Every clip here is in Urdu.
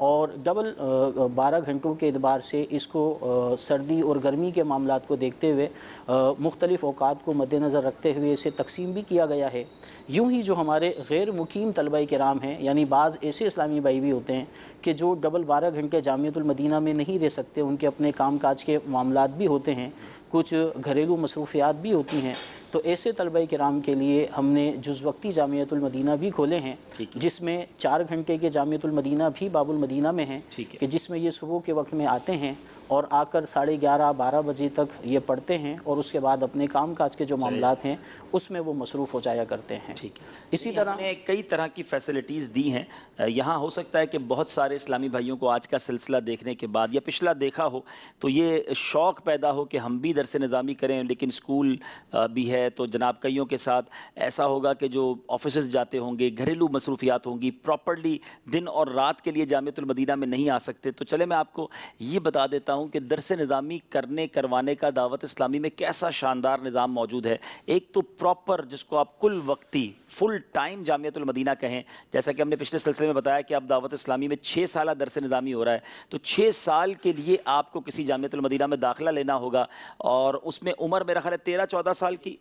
اور ڈبل 12 گھنٹوں کے اعتبار سے اس کو سردی اور گرمی کے معاملات کو دیکھتے ہوئے مختلف اوقات کو مد نظر رکھتے ہوئے اسے تقسیم بھی کیا گیا ہے۔ یوں ہی جو ہمارے غیر مقیم طلبہ کرام ہیں، یعنی بعض ایسے اسلامی بھائی بھی ہوتے ہیں کہ جو ڈبل 12 گھنٹے جامعۃ المدینہ میں نہیں رہ سکتے، ان کے اپنے کام کاج کے معاملات بھی ہوتے ہیں، کچھ گھریلو مصروفیات بھی ہوتی ہیں، تو ایسے طلبہ کرام کے لیے ہم نے جز وقتی جامعۃ المدینہ بھی کھولے ہیں، جس میں 4 گھنٹے کے جامعۃ المدینہ بھی باب المدینہ میں ہیں، کہ جس میں یہ صبح کے وقت میں آتے ہیں اور آ کر 11:30 12 بجے تک یہ پڑھتے ہیں، اور اس کے بعد اپنے کام کاج کے جو معاملات ہیں اس میں وہ مصروف ہو جایا کرتے ہیں۔ اسی طرح ہم نے کئی طرح کی فیسلٹیز دی ہیں یہاں۔ ہو سکتا ہے کہ بہت سارے اسلامی بھائیوں کو آج کا سلسلہ دیکھنے کے بعد یا پچھلا دیکھا ہو تو یہ شوق پیدا ہو کہ ہم بھی درس نظامی کریں، لیکن اسکول بھی ہے تو جناب کئیوں کے ساتھ ایسا ہوگا کہ جو آفیسز جاتے ہوں گے، گھریلو مصروفیات ہوں گی، پراپرلی دن اور رات کے لیے جامعۃ المدینہ میں نہیں آ سکتے۔ تو چلے میں آپ کو یہ بتا دیتا ہوں کہ درس نظامی کروانے کا دعوت اسلامی میں کیسا شاندار نظام موجود ہے۔ ایک تو پراپر، جس کو آپ کل وقتی فل ٹائم جامعۃ المدینہ کہیں، جیسا کہ ہم نے پچھلے سلسلے میں بتایا کہ اب دعوت اسلامی میں 6 سالہ درس نظامی ہو رہا ہے، تو 6 سال کے لیے آپ کو کسی جامعۃ المدینہ میں داخلہ لینا ہوگا، اور اس میں عمر میرا خیال ہے 13-14 سال کی،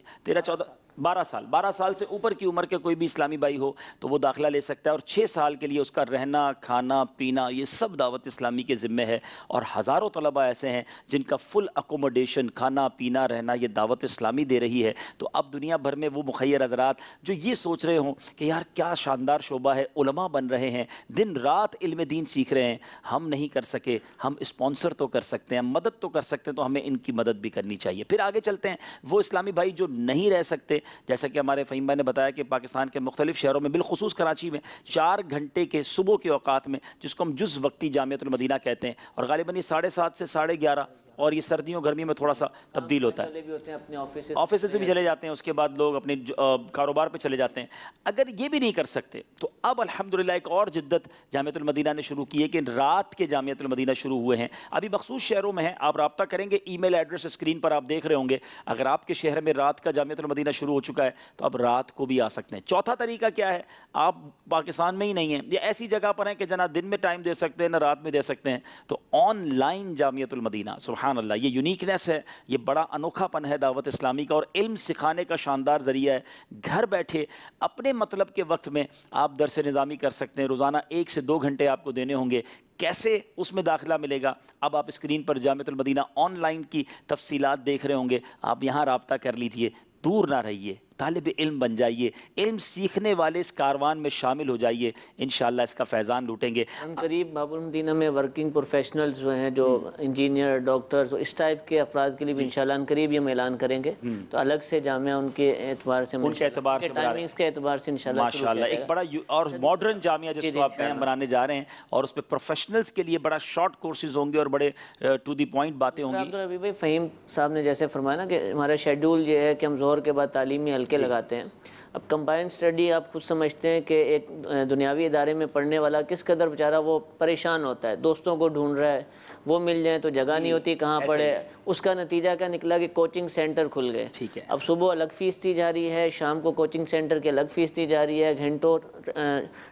12 سال سے اوپر کی عمر کے کوئی بھی اسلامی بھائی ہو تو وہ داخلہ لے سکتا ہے، اور 6 سال کے لیے اس کا رہنا، کھانا پینا یہ سب دعوت اسلامی کے ذمہ ہے۔ اور ہزاروں طلبہ ایسے ہیں جن کا فل اکوموڈیشن، کھانا پینا رہنا یہ دعوت اسلامی دے رہی ہے۔ تو اب دنیا بھر میں وہ مخیر حضرات جو یہ سوچ رہے ہوں کہ یار کیا شاندار شعبہ ہے، علماء بن رہے ہیں، دن رات علم دین سیکھ رہے ہیں، ہم نہیں کر سکے، ہم اسپانسر تو کر سکتے ہیں، مدد تو کر سکتے ہیں، تو ہمیں ان کی مدد بھی کرنی چاہیے۔ پھر آگے چلتے ہیں، وہ اسلامی بھائی جو نہیں رہ سکتے، جیسا کہ ہمارے فہیم بھائی نے بتایا کہ پاکستان کے مختلف شہروں میں بالخصوص کراچی میں 4 گھنٹے کے صبح کے اوقات میں، جس کو ہم جز وقتی جامعۃ المدینہ کہتے ہیں، اور غالباً یہ 7:30 سے 11:30، اور یہ سردیوں گرمی میں تھوڑا سا تبدیل ہوتا ہے، آفس سے بھی چلے جاتے ہیں، اس کے بعد لوگ اپنے کاروبار پہ چلے جاتے ہیں۔ اگر یہ بھی نہیں کر سکتے تو اب الحمدللہ ایک اور جدت جامعۃ المدینہ نے شروع کی ہے کہ رات کے جامعۃ المدینہ شروع ہوئے ہیں، ابھی مخصوص شہروں میں ہیں، آپ رابطہ کریں گے، ای میل ایڈریس اسکرین پر آپ دیکھ رہے ہوں گے، اگر آپ کے شہر میں رات کا جامعۃ المدینہ شروع ہو چکا ہے تو اب رات کو بھی آ سکتے ہیں۔ چوتھا طریقہ کیا ہے، آپ پاکستان میں ہی نہیں ہیں یا ایسی جگہ پر ہیں کہ جناب دن میں ٹائم دے سکتے ہیں نہ رات میں دے سکتے ہیں، تو آن لائن جامعۃ المدینہ، سبحان اللہ، یہ یونیکنیس ہے، یہ بڑا انوکھا پن ہے دعوت اسلامی کا، اور علم سکھانے کا شاندار ذریعہ ہے۔ گھر بیٹھے اپنے مطلب کے وقت میں آپ درس نظامی کر سکتے ہیں، روزانہ 1 سے 2 گھنٹے آپ کو دینے ہوں گے۔ کیسے اس میں داخلہ ملے گا، اب آپ اسکرین پر جامعۃ المدینہ آن لائن کی تفصیلات دیکھ رہے ہوں گے، آپ یہاں رابطہ کر لیجئے، دور نہ رہیے، طالب علم بن جائیے، علم سیکھنے والے اس کاروان میں شامل ہو جائیے، انشاءاللہ اس کا فیضان لوٹیں گے۔ ہم قریب باب المدینہ میں ورکنگ پروفیشنلز جو ہیں، جو انجینئر، ڈاکٹرز، اس ٹائپ کے افراد کے لیے بھی انشاءاللہ ان قریب یہ ہم اعلان کریں گے، تو الگ سے جامعہ ان کے اعتبار سے، ان کے اعتبار سے ٹائمنگز کے اعتبار سے انشاءاللہ ماشاءاللہ ایک بڑا اور ماڈرن جامعہ جس کو آپ ہم بنانے جا رہے ہیں، اور اس پہ پروفیشنلز کے لیے بڑا شارٹ کورسز ہوں گے اور بڑے ٹو دی پوائنٹ باتیں ہوں گی۔ عبدالربی بھائی، فہیم صاحب نے جیسے فرمایا نا کہ ہمارا شیڈول یہ ہے کہ ہم ظہر کے بعد تعلیمی حلقے لگاتے ہیں۔ اب کمبائنڈ اسٹڈی آپ خود سمجھتے ہیں کہ ایک دنیاوی ادارے میں پڑھنے والا کس قدر بیچارہ وہ پریشان ہوتا ہے، دوستوں کو ڈھونڈ رہا ہے، وہ مل جائیں تو جگہ نہیں ہوتی کہاں پڑھے۔ اس کا نتیجہ کیا نکلا کہ کوچنگ سینٹر کھل گئے۔ اب صبح الگ فیس دی جا رہی ہے، شام کو کوچنگ سینٹر کے الگ فیس دی جا رہی ہے، گھنٹوں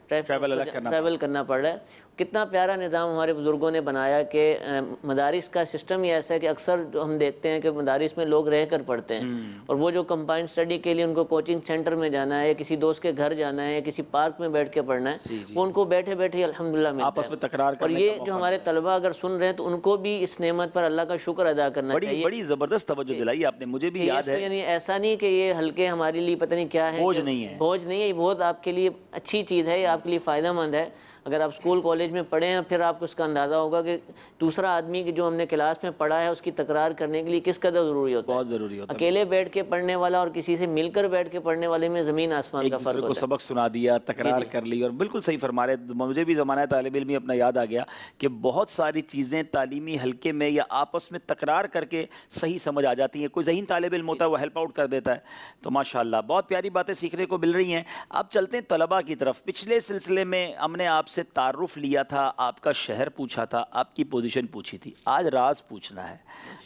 ٹریول کرنا پڑ رہا ہے۔ کتنا پیارا نظام ہمارے بزرگوں نے بنایا کہ مدارس کا سسٹم ہی ایسا ہے کہ اکثر جو ہم دیکھتے ہیں کہ مدارس میں لوگ رہ کر پڑھتے ہیں، اور وہ جو کمبائنڈ اسٹڈی کے لیے ان کو کوچنگ سینٹر میں جانا ہے، کسی دوست کے گھر جانا ہے، کسی پارک میں بیٹھ کے پڑھنا ہے، وہ ان کو بیٹھے بیٹھے الحمدللہ ملتا ہے۔ اور یہ جو ہمارے طلبہ اگر سن رہے ہیں تو ان کو بھی اس نعمت پر اللہ کا شکر ادا کرنا چاہیے۔ بڑی زبردست توجہ دلائی آپ نے، مجھے بھی یاد ہے، یعنی ایسا نہیں کہ یہ حلقے ہمارے لیے پتہ نہیں کیا ہے، بوجھ نہیں ہے، یہ بہت آپ کے لیے اچھی چیز ہے، یہ آپ کے لیے فائدہ مند ہے۔ اگر آپ اسکول کالج میں پڑھیں ہیں پھر آپ کو اس کا اندازہ ہوگا کہ دوسرا آدمی کی جو ہم نے کلاس میں پڑھا ہے اس کی تکرار کرنے کے لیے کس قدر ضروری ہوتا ہے۔ بہت ضروری ہوتا ہے۔ اکیلے بیٹھ کے پڑھنے والا اور کسی سے مل کر بیٹھ کے پڑھنے والے میں زمین آسمان کا فرق ہوتا ہے۔ ایک دوسرے کو سبق سنا دیا، تکرار کر لی، اور بالکل صحیح فرما رہے، مجھے بھی زمانہ طالب علمی اپنا یاد آ گیا کہ بہت ساری چیزیں تعلیمی حلقے میں یا آپس میں تکرار کر کے صحیح سمجھ آ جاتی ہیں۔ کوئی ذہین طالب علم ہوتا ہے وہ ہیلپ آؤٹ کر دیتا ہے، تو ماشاءاللہ بہت پیاری باتیں سیکھنے کو مل رہی ہیں۔ اب چلتے ہیں طلباء کی طرف۔ پچھلے سلسلے میں ہم نے آپ سے تعارف لیا تھا, آپ کا شہر پوچھا تھا, آپ کی پوزیشن پوچھی تھی. آج راز پوچھنا ہے,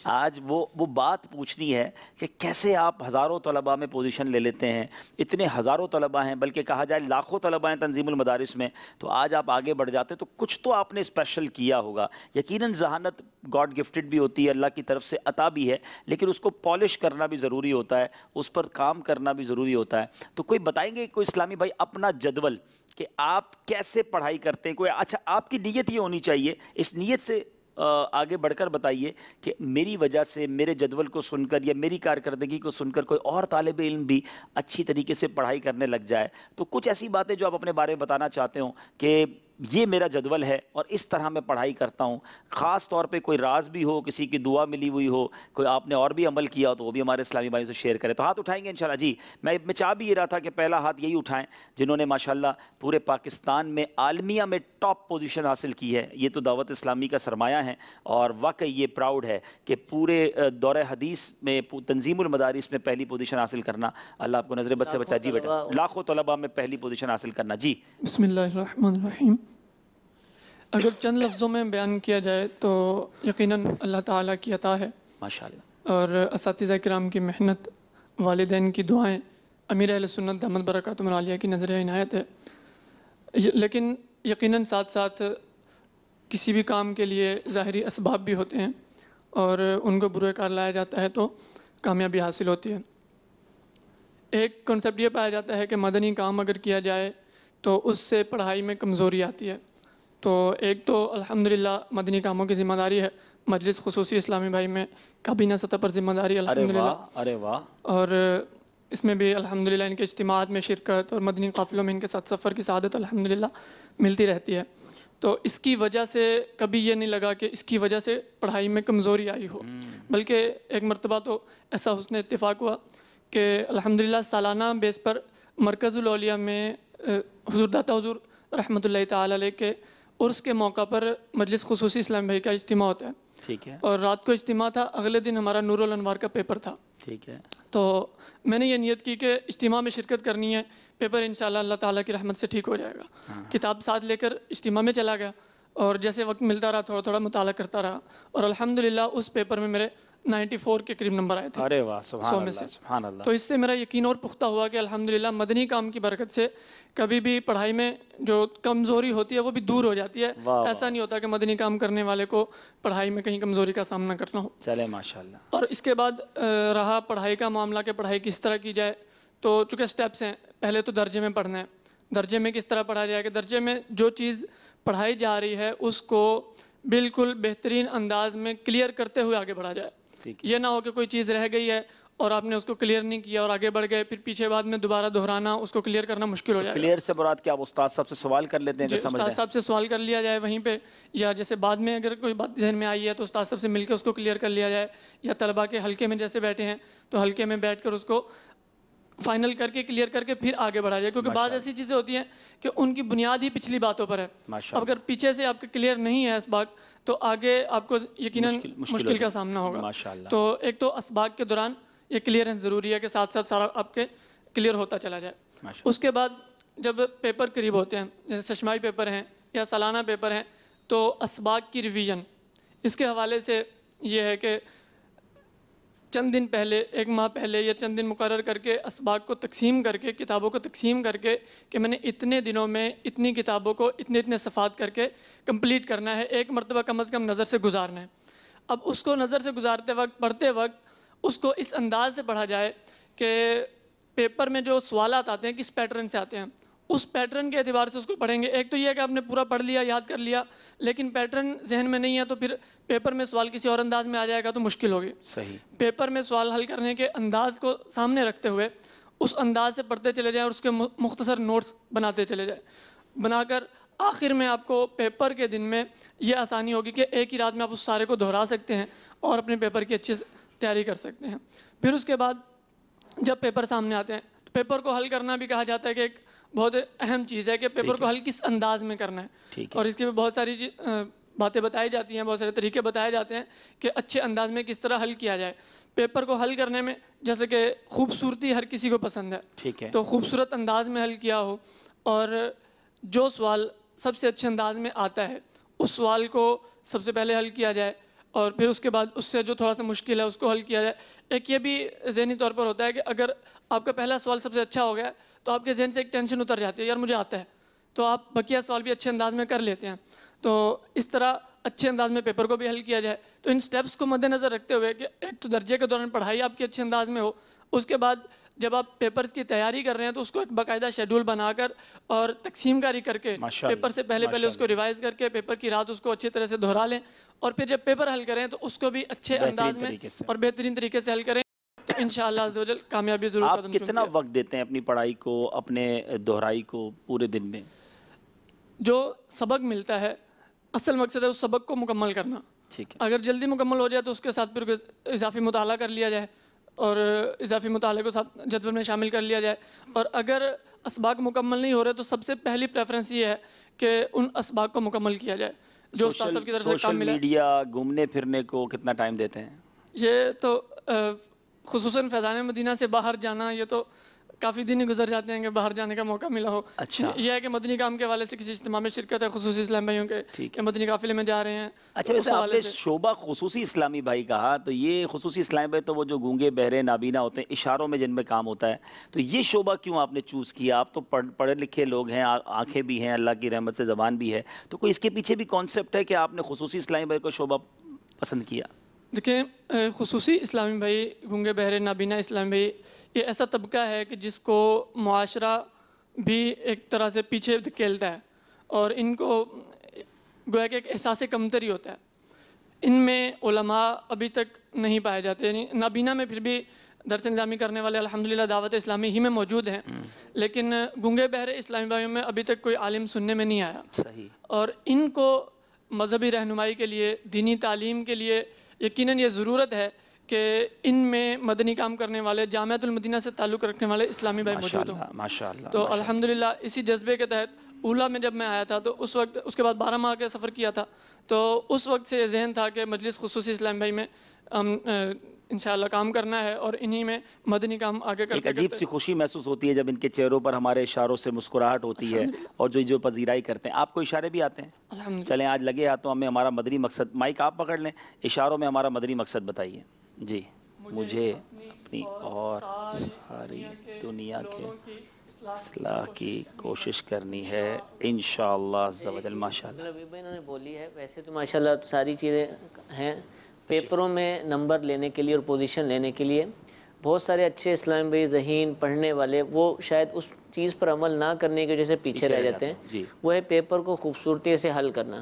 آج وہ بات پوچھنی ہے کہ کیسے آپ ہزاروں طلباء میں پوزیشن لے لیتے ہیں. اتنے ہزاروں طلباء ہیں, بلکہ کہا جائے لاکھوں طلباء ہیں تنظیم المدارس میں, تو آج آپ آگے بڑھ جاتے تو کچھ تو آپ نے اسپیشل کیا ہوگا. یقیناً ذہانت گاڈ گفٹڈ بھی ہوتی ہے, اللہ کی طرف سے عطا بھی ہے, لیکن اس کو پالش کرنا بھی ضروری ہوتا ہے, اس پر کام کرنا بھی ضروری ہوتا ہے. تو کوئی بتائیں گے کوئی اسلامی بھائی اپنا جدول کہ آپ کیسے پڑھائی کرتے ہیں؟ کوئی اچھا آپ کی نیت یہ ہونی چاہیے, اس نیت سے آگے بڑھ کر بتائیے کہ میری وجہ سے میرے جدول کو سن کر یا میری کارکردگی کو سن کر کوئی اور طالب علم بھی اچھی طریقے سے پڑھائی کرنے لگ جائے. تو کچھ ایسی باتیں جو آپ اپنے بارے میں بتانا چاہتے ہوں کہ یہ میرا جدول ہے اور اس طرح میں پڑھائی کرتا ہوں. خاص طور پہ کوئی راز بھی ہو, کسی کی دعا ملی ہوئی ہو, کوئی آپ نے اور بھی عمل کیا ہو تو وہ بھی ہمارے اسلامی بھائی سے شیئر کریں. تو ہاتھ اٹھائیں گے انشاءاللہ. جی میں چاہ بھی یہ رہا تھا کہ پہلا ہاتھ یہی اٹھائیں جنہوں نے ماشاءاللہ پورے پاکستان میں عالمیہ میں ٹاپ پوزیشن حاصل کی ہے. یہ تو دعوت اسلامی کا سرمایہ ہے اور واقعی یہ پراؤڈ ہے کہ پورے دور حدیث میں تنظیم المدارس میں پہلی پوزیشن حاصل کرنا. اللہ آپ کو نظر بد سے بچا. جی بیٹا, لاکھوں طلباء میں پہلی پوزیشن حاصل کرنا. جی بسم اللہ الرحمن الرحیم. اگر چند لفظوں میں بیان کیا جائے تو یقیناً اللہ تعالیٰ کی عطا ہے ماشاءاللہ, اور اساتذہ کرام کی محنت, والدین کی دعائیں, امیر اہل سنت دامت برکاتہم العالیہ کی نظر عنایت ہے. لیکن یقیناً ساتھ ساتھ کسی بھی کام کے لیے ظاہری اسباب بھی ہوتے ہیں اور ان کو بروئے کار لایا جاتا ہے تو کامیابی حاصل ہوتی ہے. ایک کنسیپٹ یہ پایا جاتا ہے کہ مدنی کام اگر کیا جائے تو اس سے پڑھائی میں کمزوری آتی ہے. تو ایک تو الحمدللہ مدنی کاموں کی ذمہ داری ہے, مجلس خصوصی اسلامی بھائی میں کابینہ سطح پر ذمہ داری الحمدللہ. ارے واہ. اور اس میں بھی الحمدللہ ان کے اجتماعات میں شرکت اور مدنی قافلوں میں ان کے ساتھ سفر کی سعادت الحمدللہ ملتی رہتی ہے. تو اس کی وجہ سے کبھی یہ نہیں لگا کہ اس کی وجہ سے پڑھائی میں کمزوری آئی ہو, بلکہ ایک مرتبہ تو ایسا حسن اتفاق ہوا کہ الحمدللہ سالانہ بیس پر مرکز الاولیاء میں حضور داتا حضور رحمۃ اللہ تعالی علیہ کے عرس کے موقع پر مجلس خصوصی اسلام بھائی کا اجتماع ہوتا ہے. ٹھیک ہے. اور رات کو اجتماع تھا, اگلے دن ہمارا نور الانوار کا پیپر تھا. ٹھیک ہے. تو میں نے یہ نیت کی کہ اجتماع میں شرکت کرنی ہے, پیپر انشاءاللہ اللہ تعالیٰ کی رحمت سے ٹھیک ہو جائے گا. کتاب ساتھ لے کر اجتماع میں چلا گیا اور جیسے وقت ملتا رہا تھوڑا تھوڑا مطالعہ کرتا رہا اور الحمدللہ اس پیپر میں میرے 94 کے قریب نمبر آئے تھے. ارے واہ, سبحان اللہ, سبحان اللہ. تو اس سے میرا یقین اور پختہ ہوا کہ الحمدللہ مدنی کام کی برکت سے کبھی بھی پڑھائی میں جو کمزوری ہوتی ہے وہ بھی دور ہو جاتی ہے. ایسا نہیں ہوتا کہ مدنی کام کرنے والے کو پڑھائی میں کہیں کمزوری کا سامنا کرنا ہو. چلے ماشاءاللہ. اور اس کے بعد رہا پڑھائی کا معاملہ کہ پڑھائی کس طرح کی جائے, تو چونکہ سٹیپس ہیں, پہلے تو درجے میں پڑھنا ہے. درجے میں کس طرح پڑھا جائے کہ درجے میں جو چیز پڑھائی جا رہی ہے اس کو بالکل بہترین انداز میں کلیئر کرتے ہوئے آگے بڑھا جائے. یہ نہ ہو کہ کوئی چیز رہ گئی ہے اور آپ نے اس کو کلیئر نہیں کیا اور آگے بڑھ گئے, پھر پیچھے بعد میں دوبارہ دہرانا اس کو کلیئر کرنا مشکل ہو جائے. کلیئر سے مراد کیا, آپ استاد صاحب سے سوال کر لیتے ہیں؟ جی, استاد صاحب سے سوال کر لیا جائے وہیں پہ, یا جیسے بعد میں اگر کوئی بات ذہن میں آئی ہے تو استاد صاحب سے مل کے اس کو کلیئر کر لیا جائے, یا طلباء کے حلقے میں جیسے بیٹھے ہیں تو حلقے میں بیٹھ کر اس کو فائنل کر کے کلیئر کر کے پھر آگے بڑھا جائے. کیونکہ بعض ایسی چیزیں ہوتی ہیں کہ ان کی بنیاد ہی پچھلی باتوں پر ہے. اب اگر پیچھے سے آپ کے کلیئر نہیں ہے اسباق تو آگے آپ کو یقیناً مشکل کا سامنا ہوگا. تو ایک تو اسباق کے دوران یہ کلیئرنس ضروری ہے کہ ساتھ ساتھ سارا آپ کے کلیئر ہوتا چلا جائے. اس کے بعد جب پیپر قریب ہوتے ہیں, جیسے ششمائی پیپر ہیں یا سالانہ پیپر ہیں, تو اسباق کی ریویژن, اس کے حوالے سے یہ ہے کہ چند دن پہلے, ایک ماہ پہلے یا چند دن مقرر کر کے اسباق کو تقسیم کر کے, کتابوں کو تقسیم کر کے کہ میں نے اتنے دنوں میں اتنی کتابوں کو اتنے صفحات کر کے کمپلیٹ کرنا ہے, ایک مرتبہ کم از کم نظر سے گزارنا ہے. اب اس کو نظر سے گزارتے وقت, پڑھتے وقت اس کو اس انداز سے پڑھا جائے کہ پیپر میں جو سوالات آتے ہیں کس پیٹرن سے آتے ہیں, اس پیٹرن کے اعتبار سے اس کو پڑھیں گے. ایک تو یہ ہے کہ آپ نے پورا پڑھ لیا, یاد کر لیا, لیکن پیٹرن ذہن میں نہیں ہے تو پھر پیپر میں سوال کسی اور انداز میں آ جائے گا تو مشکل ہوگی. صحیح. پیپر میں سوال حل کرنے کے انداز کو سامنے رکھتے ہوئے اس انداز سے پڑھتے چلے جائیں اور اس کے مختصر نوٹس بناتے چلے جائیں. بنا کر آخر میں آپ کو پیپر کے دن میں یہ آسانی ہوگی کہ ایک ہی رات میں آپ اس سارے کو دہرا سکتے ہیں اور اپنے پیپر کی اچھی تیاری کر سکتے ہیں. پھر اس کے بعد جب پیپر سامنے آتے ہیں تو پیپر کو حل کرنا بھی کہا جاتا ہے کہ ایک بہت اہم چیز ہے کہ پیپر کو حل کس انداز میں کرنا ہے. اور اس کی بھی بہت ساری باتیں بتائی جاتی ہیں, بہت سارے طریقے بتائے جاتے ہیں کہ اچھے انداز میں کس طرح حل کیا جائے. پیپر کو حل کرنے میں جیسے کہ خوبصورتی ہر کسی کو پسند ہے, تو خوبصورت انداز میں حل کیا ہو, اور جو سوال سب سے اچھے انداز میں آتا ہے اس سوال کو سب سے پہلے حل کیا جائے، اور پھر اس کے بعد اس سے جو تھوڑا سا مشکل ہے اس کو حل کیا جائے۔ ایک یہ بھی ذہنی طور پر ہوتا ہے کہ اگر آپ کا پہلا سوال سب سے اچھا ہو گیا تو آپ کے ذہن سے ایک ٹینشن اتر جاتی ہے، یار مجھے آتا ہے، تو آپ بقیہ سوال بھی اچھے انداز میں کر لیتے ہیں۔ تو اس طرح اچھے انداز میں پیپر کو بھی حل کیا جائے۔ تو ان سٹیپس کو مد نظر رکھتے ہوئے کہ ایک تو درجے کے دوران پڑھائی آپ کی اچھے انداز میں ہو، اس کے بعد جب آپ پیپرز کی تیاری کر رہے ہیں تو اس کو ایک باقاعدہ شیڈول بنا کر اور تقسیم کاری کر کے پیپر سے پہلے اس کو ریوائز کر کے پیپر کی رات اس کو اچھی طرح سے دہرا لیں، اور پھر جب پیپر حل کریں تو اس کو بھی اچھے انداز میں اور بہترین طریقے سے حل کریں، تو انشاءاللہ عز و جل کامیابی ضرور قدم چومیں گے۔ آپ کتنا وقت دیتے ہیں اپنی پڑھائی کو، اپنے دہرائی کو پورے دن میں؟ جو سبق ملتا ہے اصل مقصد ہے اس سبق کو مکمل کرنا۔ اگر جلدی مکمل ہو جائے تو اس کے ساتھ پھر اضافی مطالعہ کر لیا جائے اور اضافی مطالعے کو ساتھ جدول میں شامل کر لیا جائے، اور اگر اسباق مکمل نہیں ہو رہے تو سب سے پہلی پریفرنس یہ ہے کہ ان اسباق کو مکمل کیا جائے جو استاد صاحب کی طرف سے کام ملا ہے۔ سوشل میڈیا، گھومنے پھرنے کو کتنا ٹائم دیتے ہیں؟ یہ تو خصوصاً فیضان مدینہ سے باہر جانا، یہ تو کافی دن ہی گزر جاتے ہیں کہ باہر جانے کا موقع ملا ہو۔ یہ ہے کہ مدنی کام کے حوالے سے کسی اجتماع میں شرکت ہے خصوصی اسلام بھائیوں کے کہ مدنی قافلے میں جا رہے ہیں۔ اچھا، ویسے آپ نے شعبہ خصوصی اسلامی بھائی کہا، تو یہ خصوصی اسلامی بھائی تو وہ جو گونگے بہرے نابینا ہوتے ہیں، اشاروں میں جن میں کام ہوتا ہے، تو یہ شعبہ کیوں آپ نے چوز کیا؟ آپ تو پڑھے لکھے لوگ ہیں، آنکھیں بھی ہیں، اللہ کی رحمت سے زبان بھی ہے، تو کوئی اس کے پیچھے بھی کانسیپٹ ہے کہ آپ نے خصوصی اسلامی بھائی کو شعبہ پسند کیا؟ دیکھیں، خصوصی اسلامی بھائی، گونگے بہرے نابینا اسلامی بھائی، یہ ایسا طبقہ ہے کہ جس کو معاشرہ بھی ایک طرح سے پیچھے دھکیلتا ہے، اور ان کو گویا کہ ایک احساس کمتری ہوتا ہے۔ ان میں علماء ابھی تک نہیں پائے جاتے، یعنی نابینا میں پھر بھی درس نظامی کرنے والے الحمدللہ دعوت اسلامی ہی میں موجود ہیں، لیکن گونگے بہرے اسلامی بھائیوں میں ابھی تک کوئی عالم سننے میں نہیں آیا۔ اور ان کو مذہبی رہنمائی کے لیے، دینی تعلیم کے لیے یقیناً یہ ضرورت ہے کہ ان میں مدنی کام کرنے والے، جامعۃ المدینہ سے تعلق رکھنے والے اسلامی بھائی موجود ہوں۔ تو الحمدللہ اسی جذبے کے تحت اولا میں جب میں آیا تھا تو اس وقت، اس کے بعد 12 ماہ کا سفر کیا تھا، تو اس وقت سے یہ ذہن تھا کہ مجلس خصوصی اسلامی بھائی میں انشاءاللہ کام کرنا ہے اور انہی میں مدنی کام آگے کرتے۔ ایک عجیب سی خوشی محسوس ہوتی ہے جب ان کے چہروں پر ہمارے اشاروں سے مسکراہٹ ہوتی ہے، اور جو پذیرائی کرتے ہیں۔ آپ کو اشارے بھی آتے ہیں؟ چلیں آج لگے ہاتھوں ہمیں ہمارا مدنی مقصد، مائک آپ پکڑ لیں، اشاروں میں ہمارا مدنی مقصد بتائیے۔ جی، مجھے اپنی اور ساری دنیا کے اصلاح کی کوشش کرنی ہے انشاءاللہ عز و جل۔ ماشاءاللہ انہوں نے بولی ہے، ویسے تو ماشاءاللہ ساری چیزیں ہیں۔ پیپروں میں نمبر لینے کے لیے اور پوزیشن لینے کے لیے بہت سارے اچھے اسلام بھائی ذہین پڑھنے والے، وہ شاید اس چیز پر عمل نہ کرنے کی وجہ سے پیچھے رہ جاتے ہیں۔ وہ ہے پیپر کو خوبصورتی سے حل کرنا۔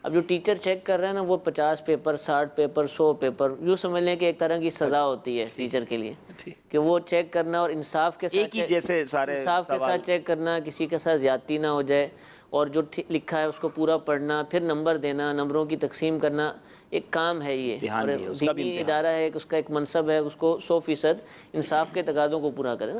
اب جو ٹیچر چیک کر رہے ہیں نا، وہ 50 پیپر، 60 پیپر، 100 پیپر، یوں سمجھ لیں کہ ایک طرح کی سزا ہوتی ہے ٹیچر کے لیے کہ وہ چیک کرنا اور انصاف کے ساتھ چیک کرنا، کسی کے ساتھ زیادتی نہ ہو جائے، اور جو لکھا ہے اس کو پورا پڑھنا، پھر نمبر دینا، نمبروں کی تقسیم کرنا، ایک کام ہے یہ، اور دینی ادارہ ہے، اس کا ایک منصب ہے، اس کو 100% انصاف کے تقاضوں کو پورا کرے نا۔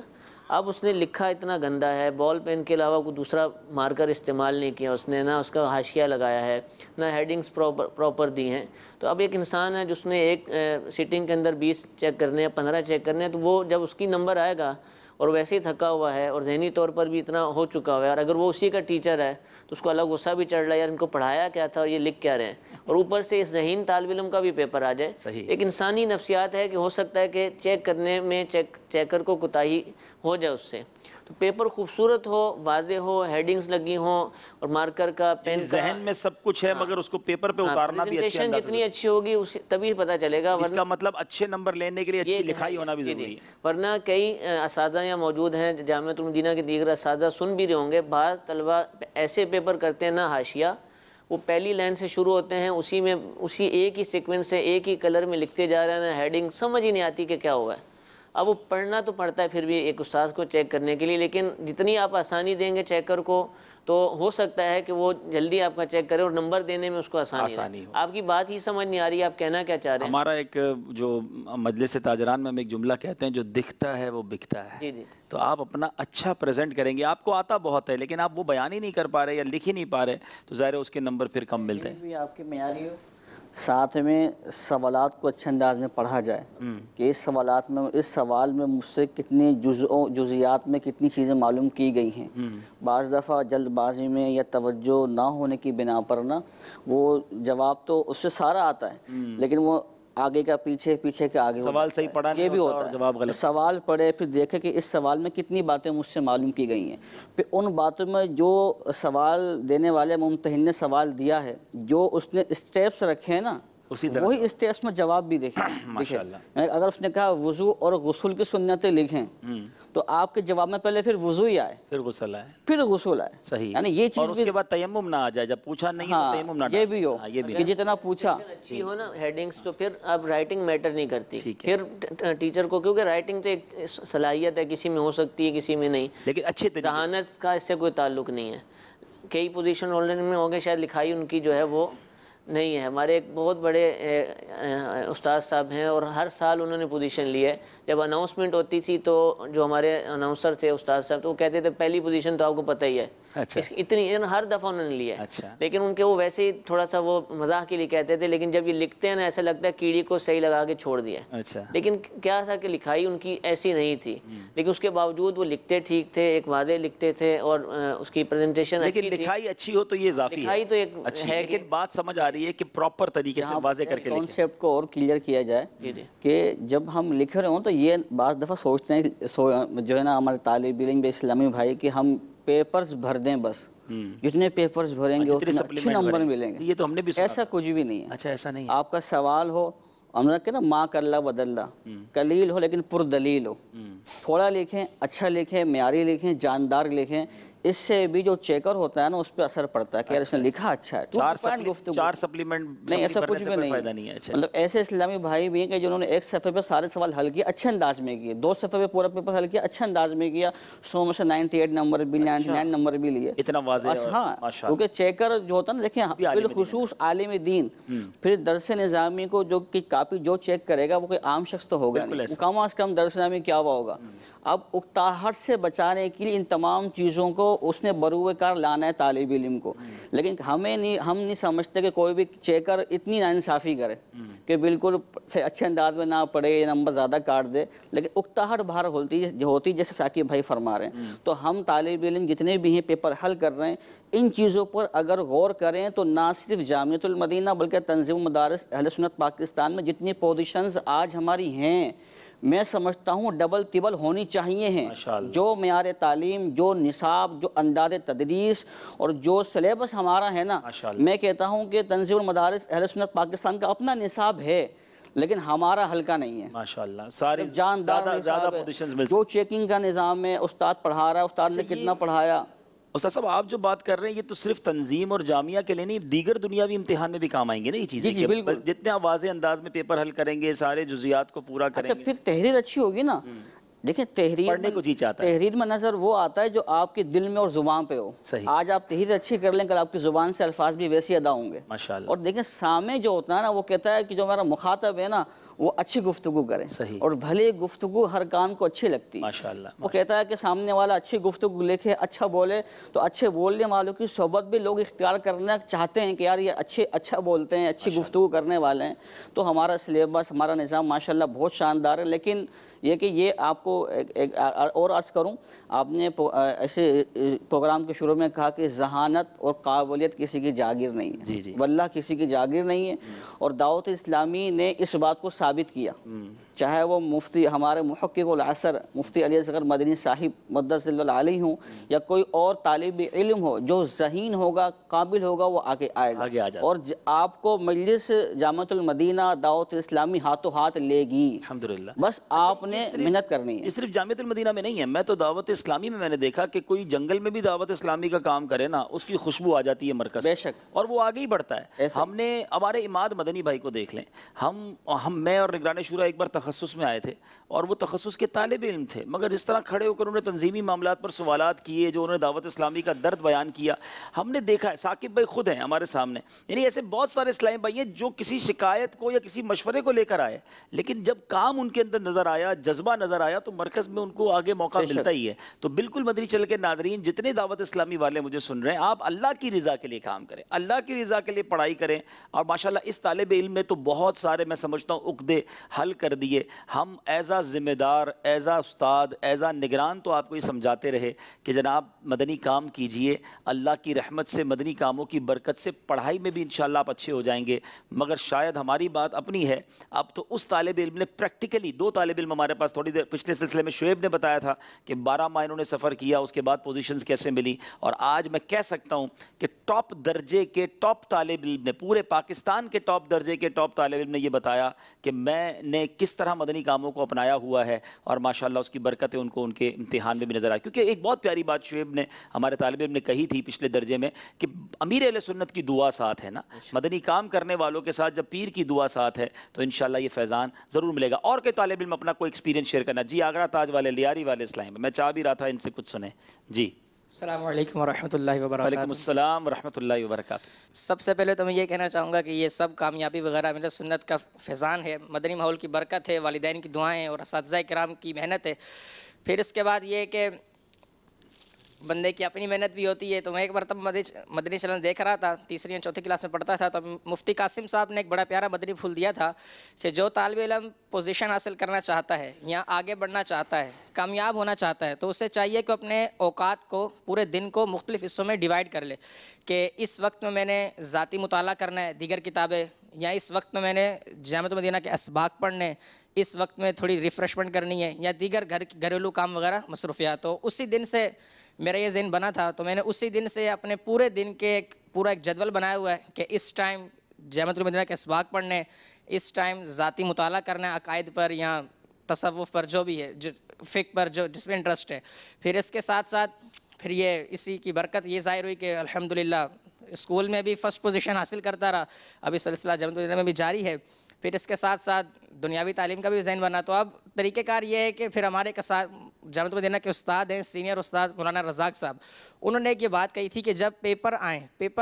اب اس نے لکھا اتنا گندا ہے، بال پین کے علاوہ کوئی دوسرا مارکر استعمال نہیں کیا اس نے، نہ اس کا حاشیہ لگایا ہے، نہ ہیڈنگز پراپر دی ہیں، تو اب ایک انسان ہے جس نے ایک سیٹنگ کے اندر 20 چیک کرنے ہیں، 15 چیک کرنے ہیں، تو وہ جب اس کی نمبر آئے گا اور ویسے ہی تھکا ہوا ہے اور ذہنی طور پر بھی اتنا ہو چکا ہوا ہے، اور اگر وہ اسی کا ٹیچر ہے تو اس کو الگ غصہ بھی چڑھ رہا ہے، یار ان کو پڑھایا کیا تھا اور یہ لکھ کیا رہے ہیں، اور اوپر سے اس ذہین طالب علم کا بھی پیپر آ جائے۔ ایک انسانی نفسیات ہے کہ ہو سکتا ہے کہ چیک کرنے میں چیکر کو کوتاہی ہو جائے اس سے، تو پیپر خوبصورت ہو، واضح ہو، ہیڈنگز لگی ہوں، اور مارکر کا، پین کا، ذہن میں سب کچھ ہے مگر اس کو پیپر پہ اتارنا بھی اچھی انداز سے، جتنی اچھی ہوگی تبھی پتہ چلے گا۔ اس کا مطلب اچھے نمبر لینے کے لیے اچھی لکھائی ہونا بھی ضروری ہے، ورنہ کئی اساتذہ یہاں موجود ہیں، جامعۃ المدینہ کے دیگر اساتذہ سن بھی رہے ہوں گے، بعض طلبہ ایسے پیپر کرتے ہیں، نہ حاشیہ، وہ پہلی لائن سے شروع ہوتے ہیں، اسی میں اسی ایک ہی سیکوینس سے ایک ہی کلر میں لکھتے جا رہے ہیں، نہ ہیڈنگ، سمجھ ہی نہیں آتی کہ کیا ہوا ہے۔ اب وہ پڑھنا تو پڑتا ہے پھر بھی ایک استاذ کو چیک کرنے کے لیے، لیکن جتنی آپ آسانی دیں گے چیکر کو تو ہو سکتا ہے کہ وہ جلدی آپ کا چیک کرے اور نمبر دینے میں اس کو آسانی ہو۔ آپ کی بات ہی سمجھ نہیں آ رہی، آپ کہنا کیا چاہ رہے ہیں؟ ہمارا ایک جو مجلس تاجران میں ہم ایک جملہ کہتے ہیں، جو دکھتا ہے وہ بکتا ہے۔ تو آپ اپنا اچھا پریزنٹ کریں گے، آپ کو آتا بہت ہے لیکن آپ وہ بیان ہی نہیں کر پا رہے یا لکھ ہی نہیں پا رہے، تو ظاہر ہے اس کے نمبر پھر کم ملتے ہیں۔ آپ کے معیاری ہو، ساتھ میں سوالات کو اچھے انداز میں پڑھا جائے کہ اس سوال میں مجھ سے کتنی جزیات میں کتنی چیزیں معلوم کی گئی ہیں. بعض دفعہ جلد بازی میں یا توجہ نہ ہونے کی بنا پر نا وہ جواب تو اس سے سارا آتا ہے لیکن وہ آگے کا پیچھے، پیچھے کے آگے، سوال صحیح پڑھا یہ بھی ہوتا ہے، جواب غلط. سوال پڑھے پھر دیکھے کہ اس سوال میں کتنی باتیں مجھ سے معلوم کی گئی ہیں، پھر ان باتوں میں جو سوال دینے والے ممتحن نے سوال دیا ہے، جو اس نے اسٹیپس رکھے ہیں نا وہی اسٹیپس میں جواب بھی دیکھیں. اگر اس نے کہا وضو اور غسل کی سنتیں لکھیں تو آپ کے جواب میں پہلے پھر وضو ہی آئے، پھر غسل آئے، پھر غسل آئے. صحیح. یعنی یہ چیز اور اس کے بعد تیمم نہ آ جائے، جب پوچھا نہیں تو تیمم نہ یہ بھی ہو کہ جتنا پوچھا اچھی ہو نا ہیڈنگز تو پھر اب رائٹنگ میٹر نہیں کرتی پھر ٹیچر کو، کیونکہ رائٹنگ تو ایک صلاحیت ہے، کسی میں ہو سکتی ہے کسی میں نہیں، لیکن اچھے ذہانت کا اس سے کوئی تعلق نہیں ہے. کئی پوزیشن آنلائن میں ہوں گے شاید لکھائی ان کی جو ہے وہ نہیں ہے. ہمارے ایک بہت بڑے استاد صاحب ہیں اور ہر سال انہوں نے پوزیشن لی ہے. جب اناؤنسمنٹ ہوتی تھی تو جو ہمارے اناؤنسر تھے استاد صاحب تو وہ کہتے تھے پہلی پوزیشن تو آپ کو پتہ ہی ہے. اتنی ہر دفعہ انہوں نے لیا ہے. لیکن ان کے وہ ویسے ہی تھوڑا سا وہ مزاح کے لیے کہتے تھے، لیکن جب یہ لکھتے ہیں نا ایسا لگتا ہے کیڑی کو صحیح لگا کے چھوڑ دیا. لیکن کیا تھا کہ لکھائی ان کی ایسی نہیں تھی، لیکن اس کے باوجود وہ لکھتے ٹھیک تھے، ایک واضح لکھتے تھے اور اس کی پریزنٹیشن اچھی تھی. لیکن لکھائی اچھی ہو تو یہ اضافی ہے، لکھائی تو ایک ہے. لیکن بات سمجھ آ رہی ہے کہ پراپر طریقے سے واضح کر کے کانسیپٹ کو اور کلیئر کیا جائے کہ جب ہم لکھ رہے ہوں تو یہ بعض دفعہ سوچتے ہیں جو ہے نا ہمارے طالب علم اسلامی بھائی کہ ہم پیپرز بھر دیں، بس جتنے پیپرز بھریں گے اتنے اچھے نمبر ملیں گے. یہ تو ہم نے بھی ایسا کچھ بھی نہیں ہے. اچھا ایسا نہیں. آپ کا سوال ہو، ہم نے کہا نا ماں کا اللہ بدلہ، قلیل ہو لیکن پر دلیل ہو. تھوڑا لکھیں، اچھا لکھیں، معیاری لکھیں، جاندار لکھیں. اس سے بھی جو چیکر ہوتا ہے نا اس پہ اثر پڑتا ہے کہ یار اس نے لکھا اچھا ہے. چار سپلیمنٹ نہیں، ایسا کچھ بھی نہیں ہے. مطلب ایسے اسلامی بھائی بھی ہیں کہ جنہوں نے ایک صفحے پہ سارے سوال حل کیے، اچھے انداز میں کیے، 2 صفحے پہ پورا پیپر حل کیا، اچھے انداز میں کیا، 100 میں سے 98 نمبر بھی، 99 نمبر بھی لیے. اتنا واضح. ہاں، کیونکہ چیکر جو ہوتا ہے نا، دیکھیں بالخصوص عالم دین پھر درس نظامی کو جو کی کاپی جو چیک کرے گا وہ کوئی عام شخص تو ہوگا نہیں، کم از کم درس نظامی کیا ہوا ہوگا. اب اکتاہٹ سے بچانے کے لیے ان تمام چیزوں کو اس نے بروئے کار لانا ہے طالب علم کو. لیکن ہم نہیں سمجھتے کہ کوئی بھی چیکر اتنی ناانصافی کرے کہ بالکل اچھے انداز میں نہ پڑھے، نمبر زیادہ کاٹ دے. لیکن اکتاہٹ باہر ہوتی جیسے ثاقب بھائی فرما رہے ہیں. تو ہم طالب علم جتنے بھی ہیں پیپر حل کر رہے ہیں، ان چیزوں پر اگر غور کریں تو نہ صرف جامعۃ المدینہ بلکہ تنظیم مدارس اہل سنت پاکستان میں جتنی پوزیشنز آج ہماری ہیں، میں سمجھتا ہوں ڈبل ٹبل ہونی چاہیے ہیں. جو معیار تعلیم، جو نصاب، جو انداز تدریس اور جو سلیبس ہمارا ہے نا، میں کہتا ہوں کہ تنظیم المدارس اہل سنت پاکستان کا اپنا نصاب ہے لیکن ہمارا ہلکا نہیں ہے. ماشاءاللہ سارے جاندار زیادہ پوزیشنز میں جو چیکنگ کا نظام ہے، استاد پڑھا رہا ہے، استاد نے کتنا پڑھایا. استاد صاحب آپ جو بات کر رہے ہیں یہ تو صرف تنظیم اور جامعہ کے لیے نہیں، دیگر دنیاوی امتحان میں بھی کام آئیں گے نا یہ چیزیں. جی بالکل. جتنے واضح انداز میں پیپر حل کریں گے، سارے جزیات کو پورا کریں گے. اچھا پھر تحریر اچھی ہوگی نا. دیکھیں تحریر میں نظر وہ آتا ہے جو آپ کے دل میں اور زبان پہ ہو. آج آپ تحریر اچھی کر لیں، کل آپ کی زبان سے الفاظ بھی ویسے ادا ہوں گے. اور دیکھیں سامنے جو ہوتا ہے نا وہ کہتا ہے کہ جو میرا مخاطب ہے نا وہ اچھی گفتگو کرے، اور بھلے گفتگو ہر کان کو اچھی لگتی. وہ کہتا ہے کہ سامنے والا اچھی گفتگو لکھے، اچھا بولے، تو اچھے بولنے والوں کی صحبت بھی لوگ اختیار کرنا چاہتے ہیں کہ یار یہ اچھا بولتے ہیں، اچھی گفتگو کرنے والے ہیں. تو ہمارا سلیبس، ہمارا نظام ماشاءاللہ بہت شاندار ہے. لیکن یہ کہ یہ آپ کو اور عرض کروں، آپ نے ایسے پروگرام کے شروع میں کہا کہ ذہانت اور قابلیت کسی کی جاگیر نہیں ہے، واللہ کسی کی جاگیر نہیں ہے. اور دعوت اسلامی نے اس بات کو ثابت کیا، چاہے وہ مفتی ہمارے محقق العصر مفتی علی اصغر مدنی صاحب مدثر اللہ علیہ ہوں یا کوئی اور طالب علم ہو جو ذہین ہوگا، قابل ہوگا، وہ آگے آئے گا. اور آپ کو مجلس جامعۃ المدینہ دعوت اسلامی ہاتھوں ہاتھ لے گی. الحمدللہ. بس آپ نے محنت کرنی ہے. یہ صرف جامعۃ المدینہ میں نہیں ہے، میں تو دعوت اسلامی میں نے دیکھا کہ کوئی جنگل میں بھی دعوت اسلامی کا کام کرے نا، اس کی خوشبو آ جاتی ہے مرکز، بے شک، اور وہ آگے ہی بڑھتا ہے. ہم نے ہمارے اماد مدنی بھائی کو دیکھ لیں، میں اور نگران شورا ایک بار تخصص میں آئے تھے اور وہ تخصص کے طالب علم تھے، مگر جس طرح کھڑے ہو کر انہوں نے تنظیمی معاملات پر سوالات کیے، جو انہوں نے دعوت اسلامی کا درد بیان کیا، ہم نے دیکھا ہے. ثاقب بھائی خود ہیں ہمارے سامنے، یعنی ایسے بہت سارے اسلامی بھائی ہیں جو کسی شکایت کو یا کسی مشورے کو لے کر آئے، لیکن جب کام ان کے اندر نظر آیا، جذبہ نظر آیا، تو مرکز میں ان کو آگے موقع ملتا ہی ہے. تو بالکل مدنی چینل کے ناظرین جتنے دعوت اسلامی والے مجھے سن رہے ہیں، آپ اللہ کی رضا کے لیے کام کریں، اللہ کی رضا کے لیے پڑھائی کریں. اور ماشاءاللہ اس طالب علم نے تو بہت سارے میں سمجھتا ہوں عقدے حل کر دیے. ہم ایز اے ذمہ دار، ایز اے استاد، ایز اے نگران تو آپ کو یہ سمجھاتے رہے کہ جناب مدنی کام کیجئے، اللہ کی رحمت سے، مدنی کاموں کی برکت سے پڑھائی میں بھی انشاءاللہ آپ اچھے ہو جائیں گے. مگر شاید ہماری بات اپنی ہے. اب تو اس طالب علم نے پریکٹیکلی 2 طالب علم ہمارے پاس تھوڑی دیر پچھلے سلسلے میں شعیب نے بتایا تھا کہ 12 ماہ انہوں نے سفر کیا، اس کے بعد پوزیشنز کیسے ملی. اور آج میں کہہ سکتا ہوں کہ ٹاپ درجے کے ٹاپ طالب علم نے، پورے پاکستان کے ٹاپ درجے کے ٹاپ طالب علم نے یہ بتایا کہ میں نے کس طرح مدنی کاموں کو اپنایا ہوا ہے، اور ماشاءاللہ اس کی برکتیں ان کو ان کے امتحان میں بھی نظر آئی. کیونکہ ایک بہت پیاری بات شعیب نے ہمارے طالب علم نے کہی تھی پچھلے درجے میں کہ امیر اہل سنت کی دعا ساتھ ہے نا، مدنی کام کرنے والوں کے ساتھ جب پیر کی دعا ساتھ ہے تو انشاءاللہ یہ فیضان ضرور ملے گا. اور کہ طالب علم اپنا کوئی ایکسپیرینس شیئر کرنا. جی آگرہ تاج والے، لیاری والے اسلام میں چاہ بھی رہا تھا ان سے کچھ سنیں. جی السلام علیکم ورحمۃ اللہ وبرکاتہ. وعلیکم السلام ورحمۃ اللہ وبرکاتہ. سب سے پہلے تو میں یہ کہنا چاہوں گا کہ یہ سب کامیابی وغیرہ امیر سنت کا فیضان ہے، مدنی ماحول کی برکت ہے، والدین کی دعائیں اور اساتذہ کرام کی محنت ہے. پھر اس کے بعد یہ کہ بندے کی اپنی محنت بھی ہوتی ہے. تو میں ایک مرتبہ مدنی چینل دیکھ رہا تھا، تیسری یا چوتھی کلاس میں پڑھتا تھا، تو مفتی قاسم صاحب نے ایک بڑا پیارا مدنی پھول دیا تھا کہ جو طالب علم پوزیشن حاصل کرنا چاہتا ہے یا آگے بڑھنا چاہتا ہے، کامیاب ہونا چاہتا ہے، تو اسے چاہیے کہ اپنے اوقات کو، پورے دن کو مختلف حصوں میں ڈیوائیڈ کر لے کہ اس وقت میں نے ذاتی مطالعہ کرنا ہے، دیگر کتابیں، یا اس وقت میں نے جامعۃ المدینہ کے اسباق پڑھنے، اس وقت میں تھوڑی ریفریشمنٹ کرنی ہے، یا دیگر گھریلو کام وغیرہ مصروفیات. تو اسی دن سے میرا یہ ذہن بنا تھا، تو میں نے اسی دن سے اپنے پورے دن کے پورا ایک جدول بنایا ہوا ہے کہ اس ٹائم جامعۃ المدینہ کے اسباق پڑھنے، اس ٹائم ذاتی مطالعہ کرنا ہے عقائد پر یا تصوف پر، جو بھی ہے، فقہ پر، جس میں انٹرسٹ ہے. پھر اس کے ساتھ ساتھ پھر یہ اسی کی برکت یہ ظاہر ہوئی کہ الحمدللہ اسکول میں بھی فرسٹ پوزیشن حاصل کرتا رہا. ابھی سلسلہ جامعۃ المدینہ میں بھی جاری ہے. پھر اس کے ساتھ ساتھ دنیاوی تعلیم کا بھی ذہن بنا. تو اب طریقہ کار یہ ہے کہ پھر ہمارے جامعۃ المدینہ کے استاد ہیں، سینئر استاد مولانا رزاق صاحب، انہوں نے ایک یہ بات کہی تھی کہ جب پیپر